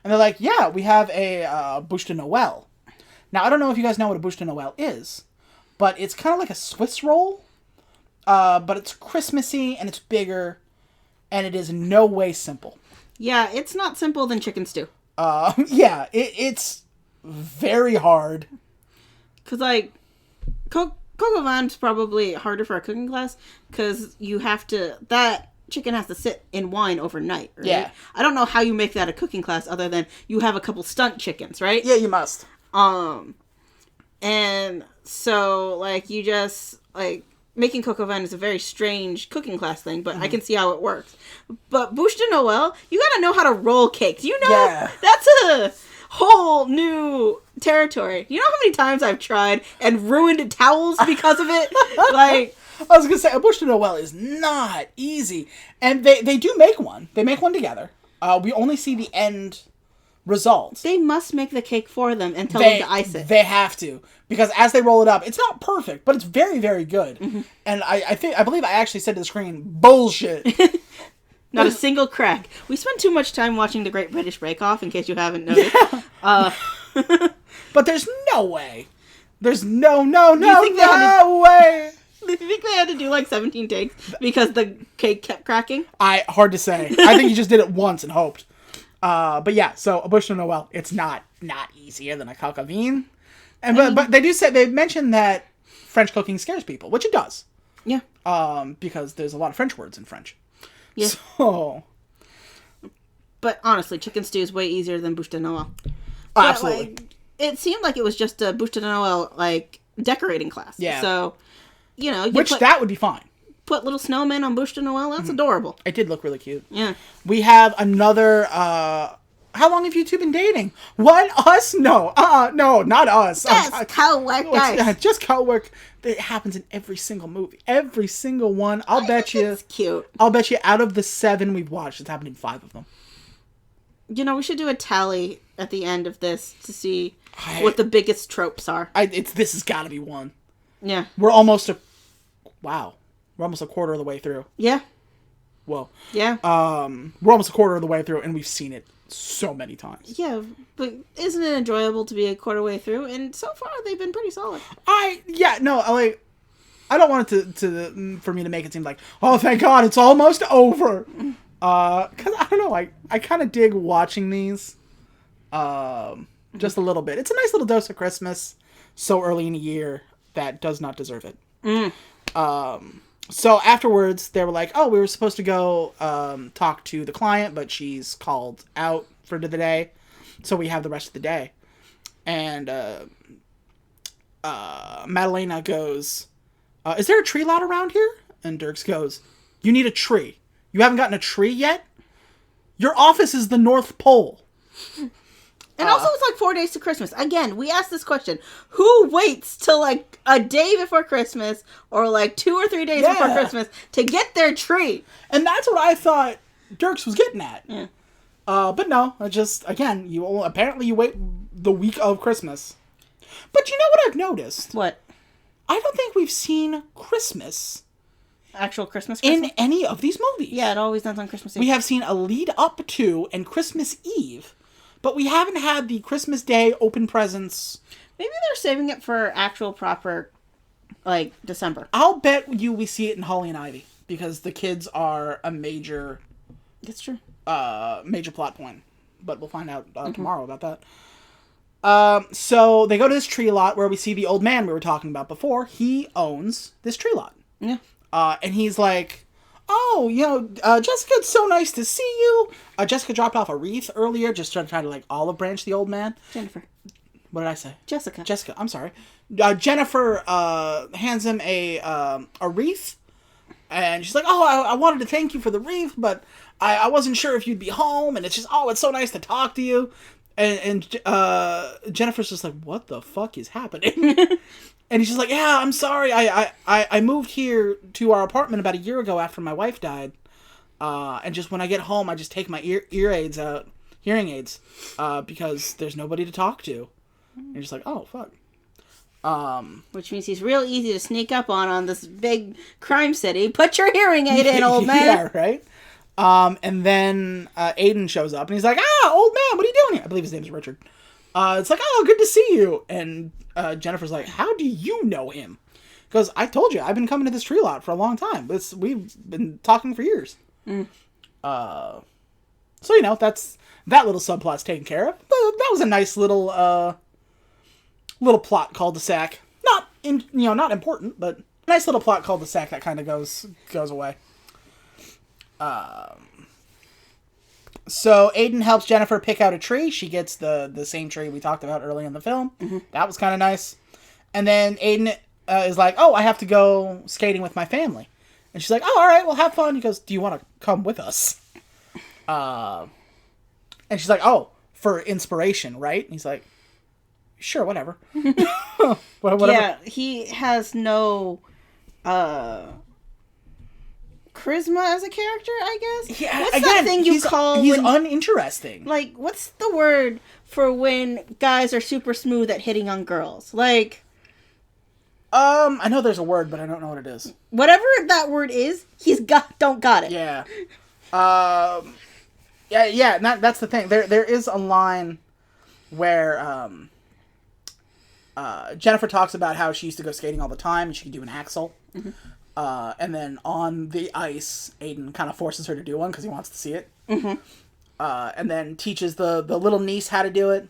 And they're like, yeah, we have a bûche de Noël. Now, I don't know if you guys know what a bûche de Noël is, but it's kind of like a Swiss roll, but it's Christmassy, and it's bigger, and it is in no way simple. Yeah, it's not simple than chicken stew. Yeah, it's very hard. Because, like, coq au vin's probably harder for a cooking class, because you have to... That chicken has to sit in wine overnight, right? Yeah. I don't know how you make that a cooking class other than you have a couple stunt chickens, right? Yeah, you must. And so, like, you just, like, making coq au vin is a very strange cooking class thing, but I can see how it works. But bûche de Noël, you gotta know how to roll cakes. You know, that's a whole new territory. You know how many times I've tried and ruined towels because of it? Like... I was going to say, a bûche de Noël is not easy. And they do make one. They make one together. We only see the end result. They must make the cake for them and tell them to ice it. They have to. Because as they roll it up, it's not perfect, but it's very, very good. Mm-hmm. And I believe I actually said to the screen, bullshit. Not a single crack. We spend too much time watching The Great British Bake Off, in case you haven't noticed. Yeah. But there's no way. There's no way. Do you think they had to do like 17 takes because the cake kept cracking? Hard to say. I think he just did it once and hoped. But yeah, so a bûche de Noël, it's not easier than a coq au vin. And but they mention that French cooking scares people, which it does. Yeah. Because there's a lot of French words in French. Yeah. So. But honestly, chicken stew is way easier than bûche de Noël. Oh, absolutely. Like, it seemed like it was just a bûche de Noël like decorating class. Yeah. So. You know, that would be fine. Put little snowmen on bûche de Noël. That's adorable. It did look really cute. Yeah. We have another. How long have you two been dating? What? Us? No. No, not us. Just co-workers. Just co-work. It happens in every single movie. Every single one. I'll bet you. It's cute. I'll bet you out of the 7 we've watched, it's happened in 5 of them. You know, we should do a tally at the end of this to see what the biggest tropes are. This has got to be one. Yeah. We're almost a quarter of the way through. Yeah. Whoa. Yeah. We're almost a quarter of the way through, and we've seen it so many times. Yeah, but isn't it enjoyable to be a quarter way through? And so far, they've been pretty solid. I don't want it for me to make it seem like, oh, thank God, it's almost over. Because I don't know, I kind of dig watching these. Just a little bit. It's a nice little dose of Christmas so early in the year that does not deserve it. So afterwards, they were like, oh, we were supposed to go talk to the client, but she's called out for the day. So we have the rest of the day. And Madalena goes, is there a tree lot around here? And Dirks goes, you need a tree. You haven't gotten a tree yet? Your office is the North Pole. And also, it's like 4 days to Christmas. Again, we asked this question. Who waits till like a day before Christmas or like 2 or 3 days before Christmas to get their tree? And that's what I thought Dirks was getting at. Yeah. But no, again, you wait the week of Christmas. But you know what I've noticed? What? I don't think we've seen Christmas. Actual Christmas? In any of these movies. Yeah, it always ends on Christmas Eve. We have seen a lead up to and Christmas Eve. But we haven't had the Christmas Day open presents. Maybe they're saving it for actual proper, like, December. I'll bet we see it in Holly and Ivy. Because the kids are a major... That's true. Major plot point. But we'll find out tomorrow about that. So they go to this tree lot where we see the old man we were talking about before. He owns this tree lot. Yeah. And he's like... Oh, Jessica, it's so nice to see you. Jessica dropped off a wreath earlier just to try to, like, olive branch the old man. Jennifer. What did I say? Jessica, I'm sorry. Jennifer hands him a wreath. And she's like, oh, I wanted to thank you for the wreath, but I wasn't sure if you'd be home. And it's just, oh, it's so nice to talk to you. And Jennifer's just like, what the fuck is happening? And he's just like, yeah, I'm sorry. I moved here to our apartment about a year ago after my wife died. And just when I get home, I just take my hearing aids, because there's nobody to talk to. And you're just like, oh, fuck. Which means he's real easy to sneak up on this big crime city. Put your hearing aid in, old man. Yeah, right? And then Aiden shows up, and he's like, old man, what are you doing here? I believe his name's Richard. It's like, oh, good to see you. And Jennifer's like, how do you know him? Because I told you, I've been coming to this tree lot for a long time. We've been talking for years. So, that's that little subplot's taken care of. But that was a nice little plot cul-de-sac. Not important, but nice little plot cul-de-sac that kind of goes away. So Aiden helps Jennifer pick out a tree. She gets the same tree we talked about earlier in the film. Mm-hmm. That was kind of nice. And then Aiden is like, oh, I have to go skating with my family. And she's like, oh, all right, well, have fun. He goes, do you want to come with us? And she's like, oh, for inspiration, right? And he's like, sure, whatever. Whatever. Yeah, he has no charisma as a character, I guess. Yeah, what's that thing you call he's uninteresting. Like, what's the word for when guys are super smooth at hitting on girls? Like, I know there's a word, but I don't know what it is. Whatever that word is, don't got it. Yeah. Yeah, and that's the thing. There is a line where Jennifer talks about how she used to go skating all the time and she could do an axel. Mm-hmm. And then on the ice, Aiden kind of forces her to do one because he wants to see it. Mm-hmm. And then teaches the little niece how to do it.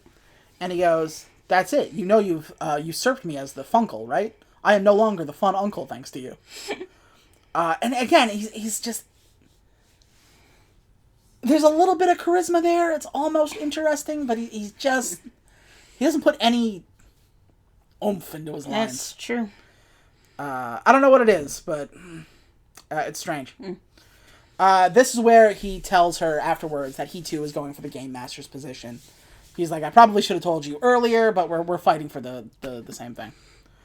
And he goes, that's it. You know you've usurped me as the funkle, right? I am no longer the fun uncle thanks to you. And again, he's just... There's a little bit of charisma there. It's almost interesting, but he's just... He doesn't put any oomph into his lines. That's true. I don't know what it is, but it's strange. This is where he tells her afterwards that he too is going for the Game Master's position. He's like, I probably should have told you earlier, but we're fighting for the same thing.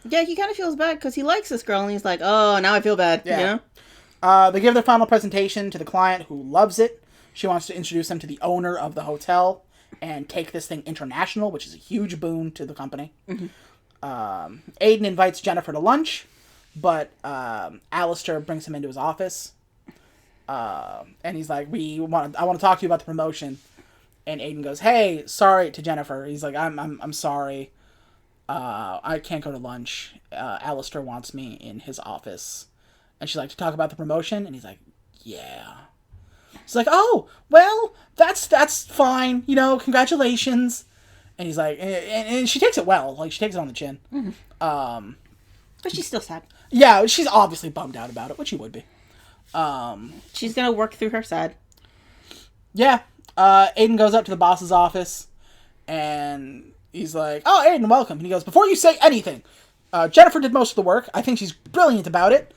Yeah, he kind of feels bad because he likes this girl, and he's like, oh, now I feel bad. Yeah. You know? They give their final presentation to the client, who loves it. She wants to introduce them to the owner of the hotel and take this thing international, which is a huge boon to the company. Mm-hmm. Aiden invites Jennifer to lunch, but Alistair brings him into his office. And he's like, I want to talk to you about the promotion. And Aiden goes, hey, sorry to Jennifer. He's like, I'm sorry. I can't go to lunch. Alistair wants me in his office. And she's like, to talk about the promotion? And he's like, yeah. She's like, oh, well, that's fine. Congratulations. And he's like, and she takes it well. Like, she takes it on the chin. Mm-hmm. But she's still sad. Yeah, she's obviously bummed out about it, which she would be. She's going to work through her sad. Yeah. Aiden goes up to the boss's office, and he's like, oh, Aiden, welcome. And he goes, before you say anything, Jennifer did most of the work. I think she's brilliant about it.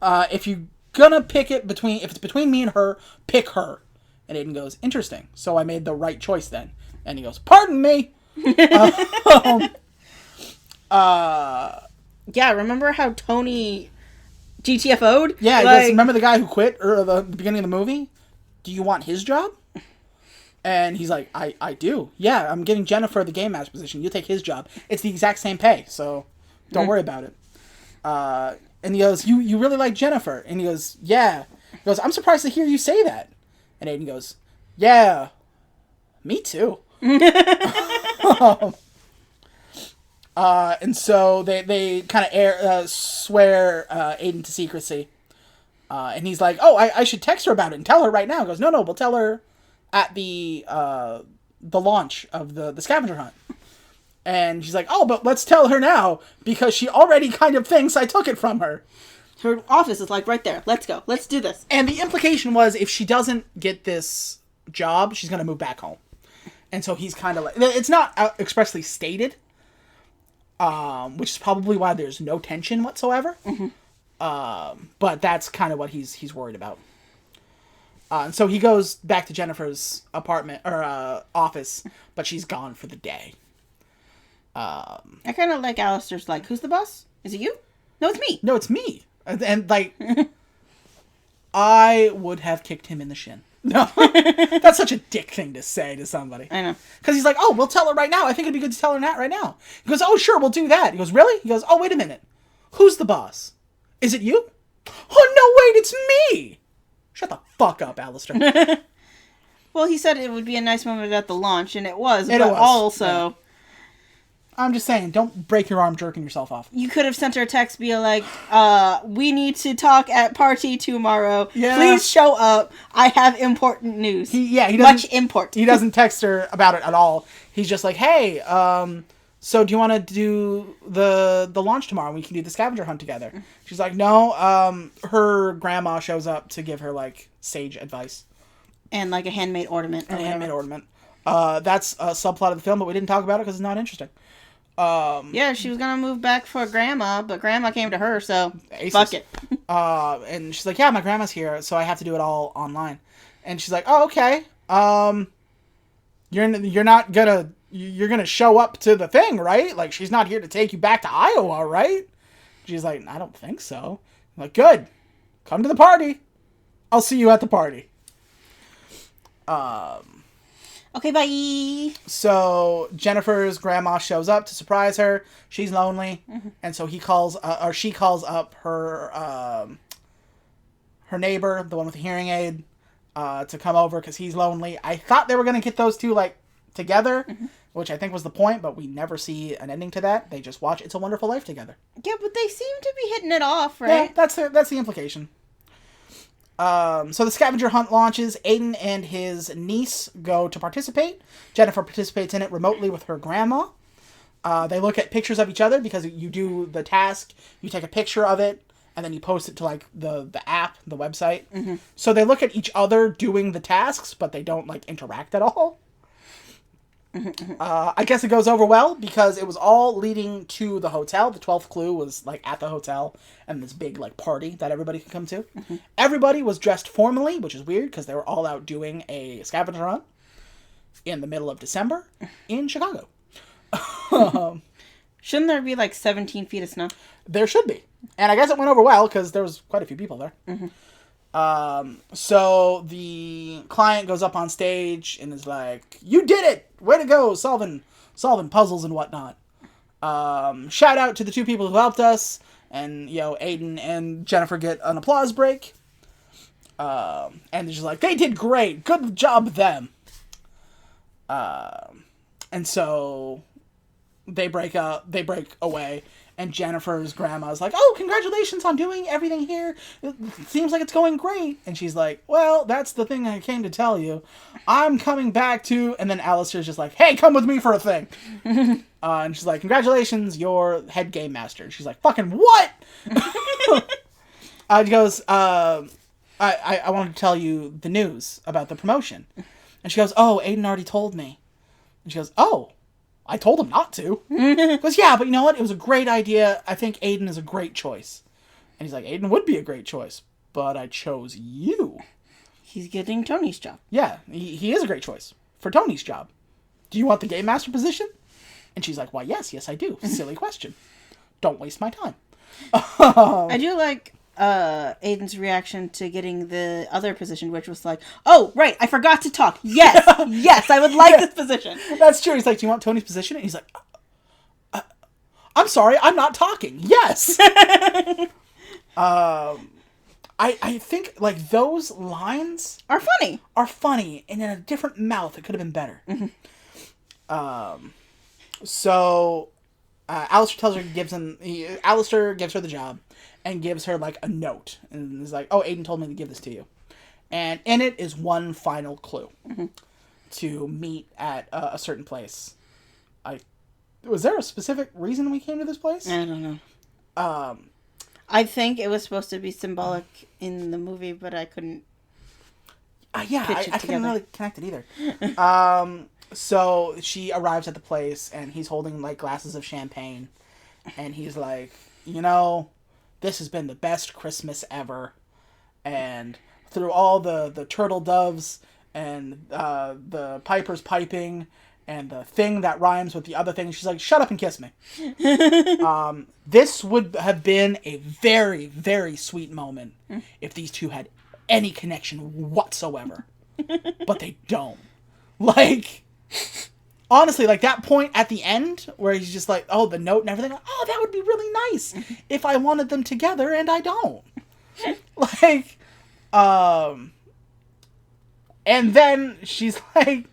If you're gonna pick it if it's between me and her, pick her. And Aiden goes, interesting. So I made the right choice then. And he goes, pardon me. Yeah, remember how Tony GTFO'd? Yeah, he goes, remember the guy who quit at the beginning of the movie? Do you want his job? And he's like, I do. Yeah, I'm getting Jennifer the Game Master position. You take his job. It's the exact same pay, so don't worry about it. And he goes, you really like Jennifer? And he goes, yeah. He goes, I'm surprised to hear you say that. And Aiden goes, yeah, me too. And so they kind of swear Aiden to secrecy. And he's like, oh, I should text her about it and tell her right now. He goes, no, we'll tell her at the launch of the scavenger hunt. And she's like, oh, but let's tell her now because she already kind of thinks I took it from her. Her office is like right there. Let's go. Let's do this. And the implication was if she doesn't get this job, she's going to move back home. And so he's kind of like, it's not expressly stated, which is probably why there's no tension whatsoever. Mm-hmm. But that's kind of what he's worried about. And so he goes back to Jennifer's apartment or office, but she's gone for the day. I kind of like Alistair's like, who's the boss? Is it you? No, it's me. No, it's me. And like, I would have kicked him in the shin. No. That's such a dick thing to say to somebody. I know. Because he's like, oh, we'll tell her right now. I think it'd be good to tell her that right now. He goes, oh, sure, we'll do that. He goes, really? He goes, oh, wait a minute. Who's the boss? Is it you? Oh, no, wait, it's me. Shut the fuck up, Alistair. Well, he said it would be a nice moment at the launch, and it was. It but was, also... yeah. I'm just saying, don't break your arm jerking yourself off. You could have sent her a text, be like, we need to talk at party tomorrow. Yeah. Please show up. I have important news. He doesn't, much import. He doesn't text her about it at all. He's just like, hey, so do you want to do the launch tomorrow? We can do the scavenger hunt together. She's like, no. Her grandma shows up to give her, like, sage advice. And, like, a handmade ornament. And a handmade ornament. That's a subplot of the film, but we didn't talk about it because it's not interesting. Yeah, she was gonna move back for Grandma, but Grandma came to her, so Aces. fuck it. And she's like, yeah, my grandma's here, so I have to do it all online. And she's like, oh, okay. You're gonna show up to the thing, right? Like, she's not here to take you back to Iowa, right? She's like, I don't think so. I'm like, good. Come to the party. I'll see you at the party. Okay, bye. So Jennifer's grandma shows up to surprise her. She's lonely, and so she calls up her her neighbor, the one with the hearing aid, to come over because he's lonely. I thought they were gonna get those two like together, which I think was the point, but we never see an ending to that. They just watch It's a Wonderful Life together. Yeah, but they seem to be hitting it off, right? Yeah, that's the implication. So the scavenger hunt launches. Aiden and his niece go to participate. Jennifer participates in it remotely with her grandma. They look at pictures of each other because you do the task. You take a picture of it, and then you post it to like the app, the website. So they look at each other doing the tasks, but they don't like interact at all. I guess it goes over well because it was all leading to the hotel. The 12th clue was like at the hotel and this big like party that everybody could come to. Everybody was dressed formally, which is weird because they were all out doing a scavenger hunt in the middle of December in Chicago. Shouldn't there be like 17 feet of snow? There should be. And I guess it went over well because there was quite a few people there. So the client goes up on stage and is like, you did it! Way to go! Solving puzzles and whatnot. Shout out to the two people who helped us. And, Aiden and Jennifer get an applause break. And they're just like, they did great! Good job, them! And so they break away. And Jennifer's grandma's like, oh, congratulations on doing everything here. It seems like it's going great. And she's like, well, that's the thing I came to tell you. I'm coming back to... And then Alistair's just like, hey, come with me for a thing. And she's like, congratulations, you're head game master. And she's like, fucking what? He goes, I wanted to tell you the news about the promotion. And she goes, oh, Aiden already told me. And she goes, oh. I told him not to. He goes, yeah, but you know what? It was a great idea. I think Aiden is a great choice. And he's like, Aiden would be a great choice, but I chose you. He's getting Tony's job. Yeah, he is a great choice for Tony's job. Do you want the game master position? And she's like, why, yes, I do. Silly question. Don't waste my time. I do like Aiden's reaction to getting the other position, which was like, oh, right, I forgot to talk. Yes, yes, I would like this position. That's true. He's like, do you want Tony's position? And he's like, I'm sorry, I'm not talking. Yes. I think, like, those lines... Are funny. And in a different mouth, it could have been better. So, Alistair gives her the job. And gives her, like, a note. And is like, oh, Aiden told me to give this to you. And in it is one final clue. To meet at a certain place. Was there a specific reason we came to this place? I don't know. I think it was supposed to be symbolic in the movie, but I couldn't I couldn't really connect it either. So she arrives at the place, and he's holding, like, glasses of champagne. And he's like, this has been the best Christmas ever. And through all the turtle doves and the pipers piping and the thing that rhymes with the other thing, she's like, shut up and kiss me. This would have been a very, very sweet moment if these two had any connection whatsoever. but they don't. Like, honestly, like that point at the end where he's just like, oh, the note and everything. Oh, that would be really nice if I wanted them together, and I don't. Like, and then she's like,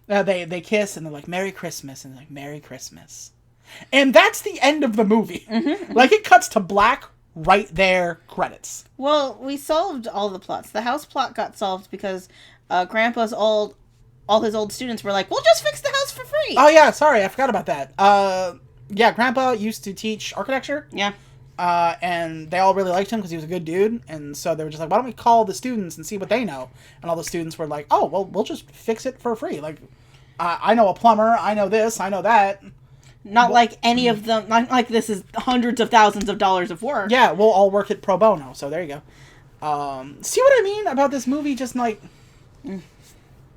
they kiss and they're like, Merry Christmas, and they're like, Merry Christmas. And that's the end of the movie. Like, it cuts to black right there, credits. Well, we solved all the plots. The house plot got solved because Grandpa's all his old students were like, we'll just fix the house for free. Oh, yeah, sorry, I forgot about that. Yeah, Grandpa used to teach architecture. Yeah. And they all really liked him because he was a good dude. And so they were just like, why don't we call the students and see what they know? And all the students were like, oh, well, we'll just fix it for free. Like, I know a plumber, I know this, I know that. Not like any of them, not like this is hundreds of thousands of dollars of work. Yeah, we'll all work it pro bono, so there you go. See what I mean about this movie? Just like,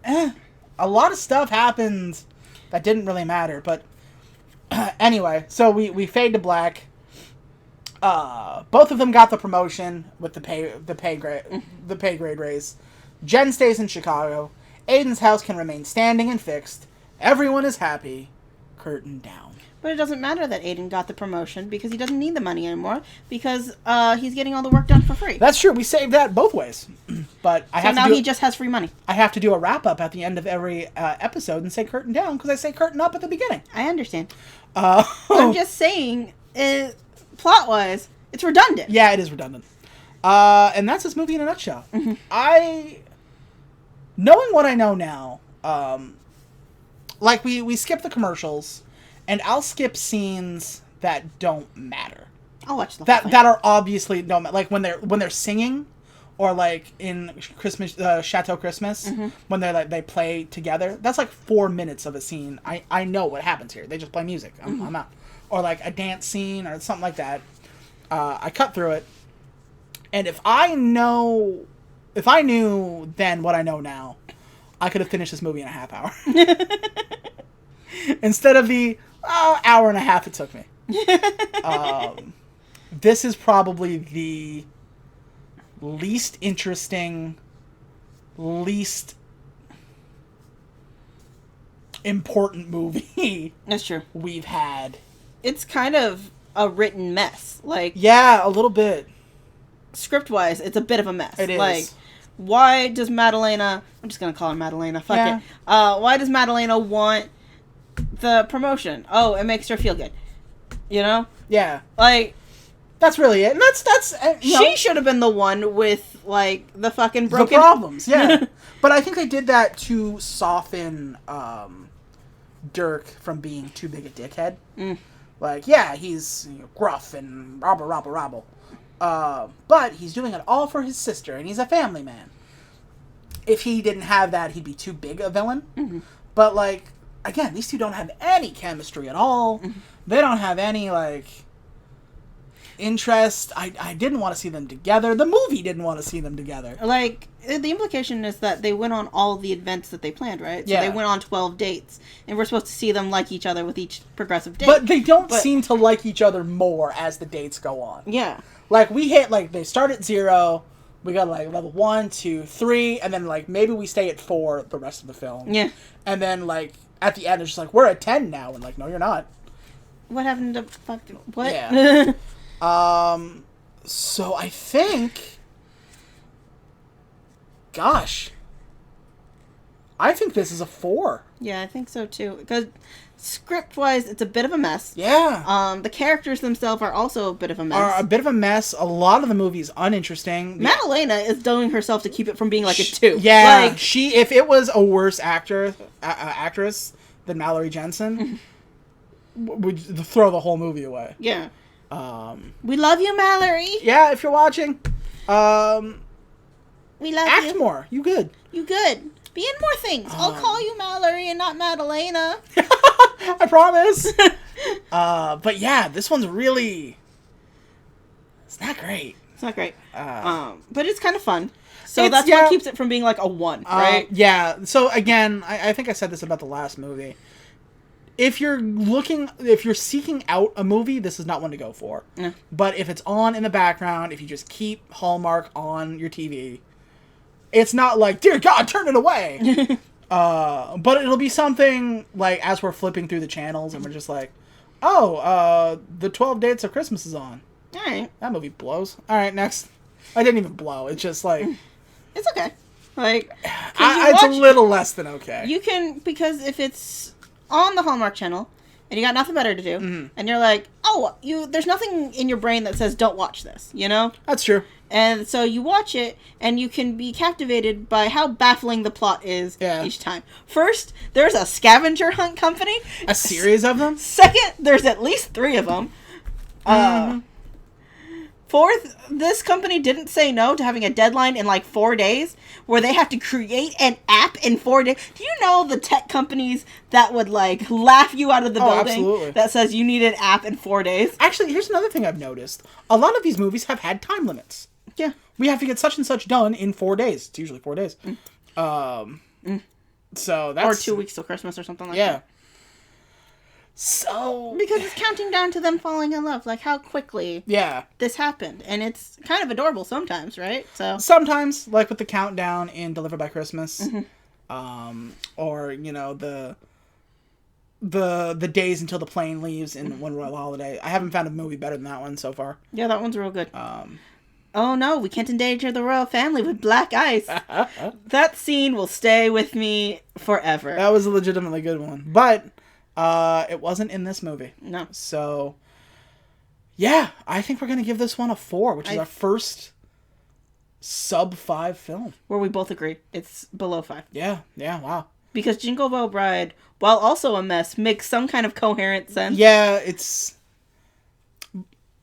a lot of stuff happened that didn't really matter, but anyway, so we fade to black. Both of them got the promotion with the pay grade raise. Jen stays in Chicago. Aiden's house can remain standing and fixed. Everyone is happy. Curtain down. But it doesn't matter that Aiden got the promotion because he doesn't need the money anymore because he's getting all the work done for free. That's true. We saved that both ways. But so now he just has free money. I have to do a wrap up at the end of every episode and say curtain down because I say curtain up at the beginning. I understand. I'm just saying, plot wise, it's redundant. Yeah, it is redundant. And that's this movie in a nutshell. Knowing what I know now, like we skip the commercials, and I'll skip scenes that don't matter. I'll watch them. That are obviously don't matter. Like when they're singing, or like in Christmas Chateau Christmas when they play together. That's like 4 minutes of a scene. I know what happens here. They just play music. I'm out. Or like a dance scene or something like that. I cut through it, and if I knew then what I know now, I could have finished this movie in a half hour. Instead of the hour and a half it took me. This is probably the least interesting, least important movie that's true we've had. It's kind of a written mess. Like, yeah, a little bit. Script wise, it's a bit of a mess. It is. Like, why does Madalena, I'm just gonna call her Madalena, fuck it. Why does Madalena want the promotion? Oh, it makes her feel good. You know? Yeah. Like, that's really it. And that's she should have been the one with, like, the fucking broken... the problems, yeah. But I think they did that to soften Dirk from being too big a dickhead. Like, yeah, he's gruff and robble. But he's doing it all for his sister, and he's a family man. If he didn't have that, he'd be too big a villain. But, like, again, these two don't have any chemistry at all. They don't have any, like, interest. I didn't want to see them together. The movie didn't want to see them together. Like, the implication is that they went on all the events that they planned, right? So they went on 12 dates, and we're supposed to see them like each other with each progressive date. But they don't seem to like each other more as the dates go on. Yeah. Like, we hit, like, they start at 0, we got, like, level 1, 2, 3, and then, like, maybe we stay at 4 the rest of the film. Yeah. And then, like, at the end, it's just like, we're at 10 now, and, like, no, you're not. What happened to fucking... What? Yeah. So I think... Gosh. I think this is a 4. Yeah, I think so, too. Because... script-wise, it's a bit of a mess. Yeah. The characters themselves are also a bit of a mess. Are a bit of a mess. A lot of the movie is uninteresting. Madalena is doing herself to keep it from being like a 2. Yeah. Like, if it was a worse actress than Mallory Jensen, would throw the whole movie away. Yeah. We love you, Mallory. Yeah, if you're watching. We love you. Act more. You good. You good. Be in more things. I'll call you Mallory and not Madalena. I promise. But yeah, this one's really... It's not great. It's not great. But it's kind of fun. So that's what keeps it from being like a 1, right? Yeah. So again, I think I said this about the last movie. If you're seeking out a movie, this is not one to go for. But if it's on in the background, if you just keep Hallmark on your TV, It's not like, dear God, turn it away. But it'll be something like as we're flipping through the channels and we're just like, oh, the 12 Dates of Christmas is on. All right. That movie blows. All right, next. I didn't even blow. It's just like... It's okay. Like, it's a little less than okay. You can, because if it's on the Hallmark Channel and you got nothing better to do, and you're like, oh, there's nothing in your brain that says don't watch this, you know? That's true. And so you watch it, and you can be captivated by how baffling the plot is each time. First, there's a scavenger hunt company. A series of them? Second, there's at least 3 of them. Fourth, this company didn't say no to having a deadline in like 4 days where they have to create an app in 4 days. Do you know the tech companies that would like laugh you out of the building absolutely. That says you need an app in 4 days? Actually, here's another thing I've noticed. A lot of these movies have had time limits. Yeah. We have to get such and such done in 4 days. It's usually 4 days. So that's... Or 2 weeks till Christmas or something like that. Yeah. So... Because it's counting down to them falling in love. Like, how quickly this happened. And it's kind of adorable sometimes, right? So sometimes, like with the countdown in Delivered by Christmas. Or, you know, the days until the plane leaves in One Royal Holiday. I haven't found a movie better than that one so far. Yeah, that one's real good. Oh no, we can't endanger the royal family with black ice. That scene will stay with me forever. That was a legitimately good one. But... it wasn't in this movie. No. So, yeah, I think we're going to give this one a 4, which is our first sub-5 film. Where we both agree it's below 5. Yeah, wow. Because Jingle Bell Bride, while also a mess, makes some kind of coherent sense. Yeah, it's...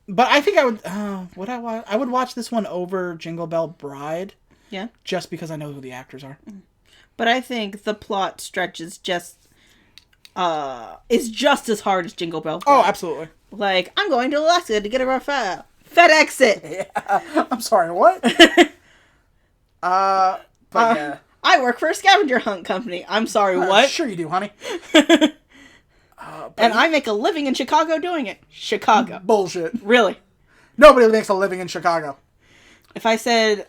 But I think I would... I would watch this one over Jingle Bell Bride. Yeah. Just because I know who the actors are. But I think the plot stretches is just as hard as Jingle Bell Bride. Oh, absolutely. Like, I'm going to Alaska to get a Raphael. FedEx it! Yeah. I'm sorry, what? But yeah. I work for a scavenger hunt company. I'm sorry, what? Sure you do, honey. And I make a living in Chicago doing it. Chicago. Bullshit. Really. Nobody makes a living in Chicago. If I said,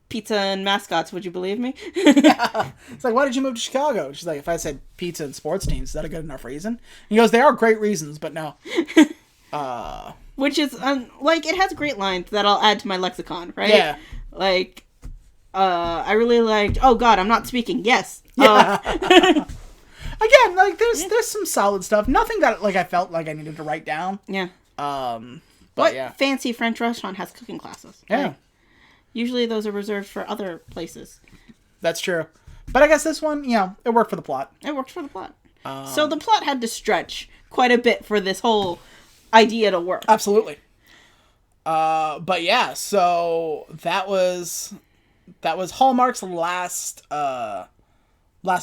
pizza and mascots, would you believe me? Yeah. It's like, why did you move to Chicago? She's like, if I said pizza and sports teams, is that a good enough reason? He goes, they are great reasons, but no. Which is, like, it has great lines that I'll add to my lexicon, right? Yeah. Like, I really liked, oh god, I'm not speaking, yes. Yeah. Again, like, there's some solid stuff. Nothing that, like, I felt like I needed to write down. Yeah. But what yeah. fancy French restaurant has cooking classes? Yeah. Like, usually those are reserved for other places. That's true. But I guess this one, you know, it worked for the plot. It worked for the plot. So the plot had to stretch quite a bit for this whole idea to work. Absolutely. But yeah, so that was Hallmark's last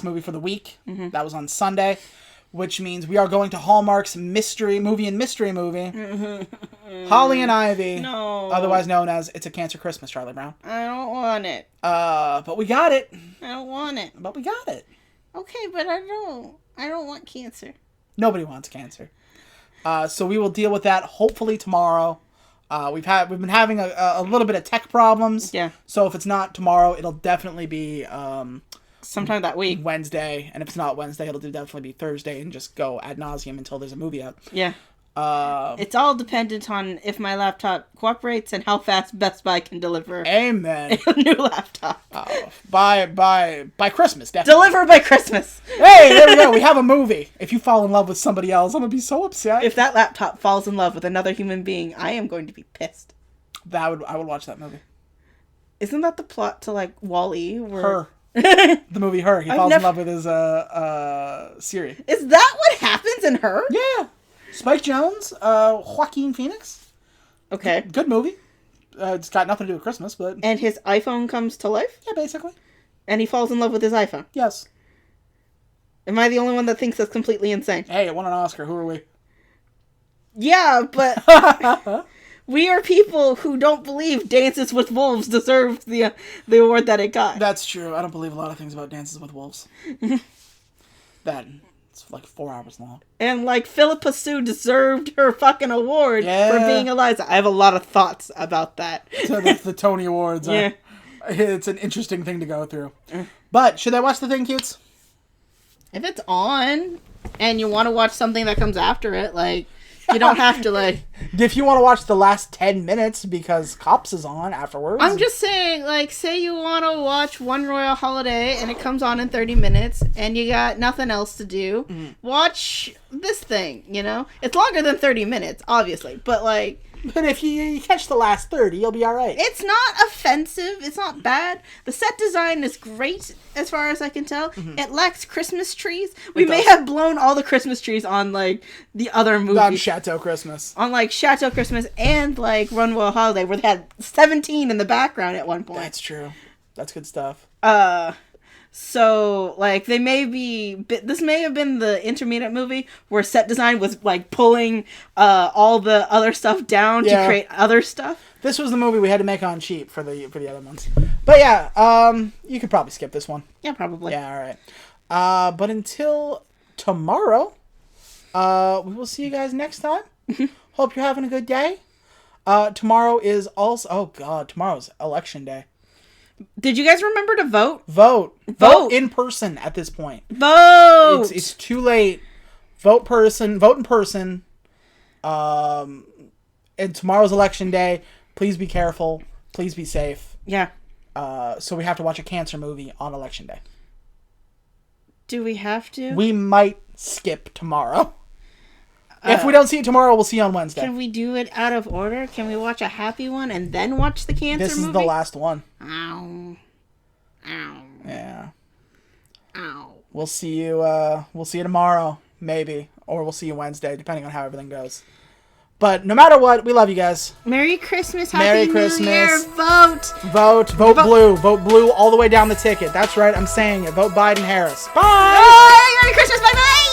movie for the week. Mm-hmm. That was on Sunday, which means we are going to Hallmark's mystery movie, Holly and Ivy, otherwise known as It's a Cancer Christmas, Charlie Brown. I don't want it. But we got it. I don't want it. But we got it. Okay, but I don't want cancer. Nobody wants cancer. So we will deal with that hopefully tomorrow. We've been having a little bit of tech problems. Yeah. So if it's not tomorrow, it'll definitely be sometime that week. Wednesday, and if it's not Wednesday, it'll definitely be Thursday, and just go ad nauseum until there's a movie out. Yeah. It's all dependent on if my laptop cooperates and how fast Best Buy can deliver. Amen. A new laptop. By Christmas, definitely. Deliver by Christmas. Hey, there we go. We have a movie. If you fall in love with somebody else, I'm gonna be so upset. If that laptop falls in love with another human being, I am going to be pissed. I would watch that movie. Isn't that the plot to like Wall-E? Her. The movie Her. He falls in love with his Siri. Is that what happens in Her? Yeah. Spike Jonze, Joaquin Phoenix. Okay. Good movie. It's got nothing to do with Christmas, but... And his iPhone comes to life? Yeah, basically. And he falls in love with his iPhone? Yes. Am I the only one that thinks that's completely insane? Hey, it won an Oscar. Who are we? Yeah, but... We are people who don't believe Dances with Wolves deserved the award that it got. That's true. I don't believe a lot of things about Dances with Wolves. It's like 4 hours long. And like Philippa Sue deserved her fucking award for being Eliza. I have a lot of thoughts about that. So the Tony Awards. Yeah. It's an interesting thing to go through. But should I watch the thing, cutes? If it's on and you want to watch something that comes after it, like, you don't have to, like... If you want to watch the last 10 minutes because Cops is on afterwards. I'm just saying, like, say you want to watch One Royal Holiday and it comes on in 30 minutes and you got nothing else to do, watch this thing, you know? It's longer than 30 minutes, obviously, but, like... But if you catch the last 30, you'll be alright. It's not offensive. It's not bad. The set design is great, as far as I can tell. It lacks Christmas trees. We may have blown all the Christmas trees on, like, the other movies. On Chateau Christmas. On, like, Chateau Christmas and, like, One Royal Holiday, where they had 17 in the background at one point. That's true. That's good stuff. So, like, this may have been the intermediate movie where set design was, like, pulling all the other stuff down to create other stuff. This was the movie we had to make on cheap for the other ones. But yeah, you could probably skip this one. Yeah, probably. Yeah, alright. But until tomorrow, we will see you guys next time. Hope you're having a good day. Tomorrow is also... Oh, God. Tomorrow's election day. Did you guys remember to vote? Vote in person at this point. Vote! It's too late. Vote in person. And tomorrow's election day. Please be careful. Please be safe. Yeah. So we have to watch a cancer movie on election day. Do we have to? We might skip tomorrow. If we don't see it tomorrow, we'll see you on Wednesday. Can we do it out of order? Can we watch a happy one and then watch the cancer movie? This is the last one. Ow. Ow. Yeah. Ow. We'll see you tomorrow, maybe. Or we'll see you Wednesday, depending on how everything goes. But no matter what, we love you guys. Merry Christmas, Merry Happy Christmas. New Year, vote blue. Vote blue all the way down the ticket. That's right, I'm saying it. Vote Biden-Harris. Bye! Bye! Merry Christmas, bye-bye!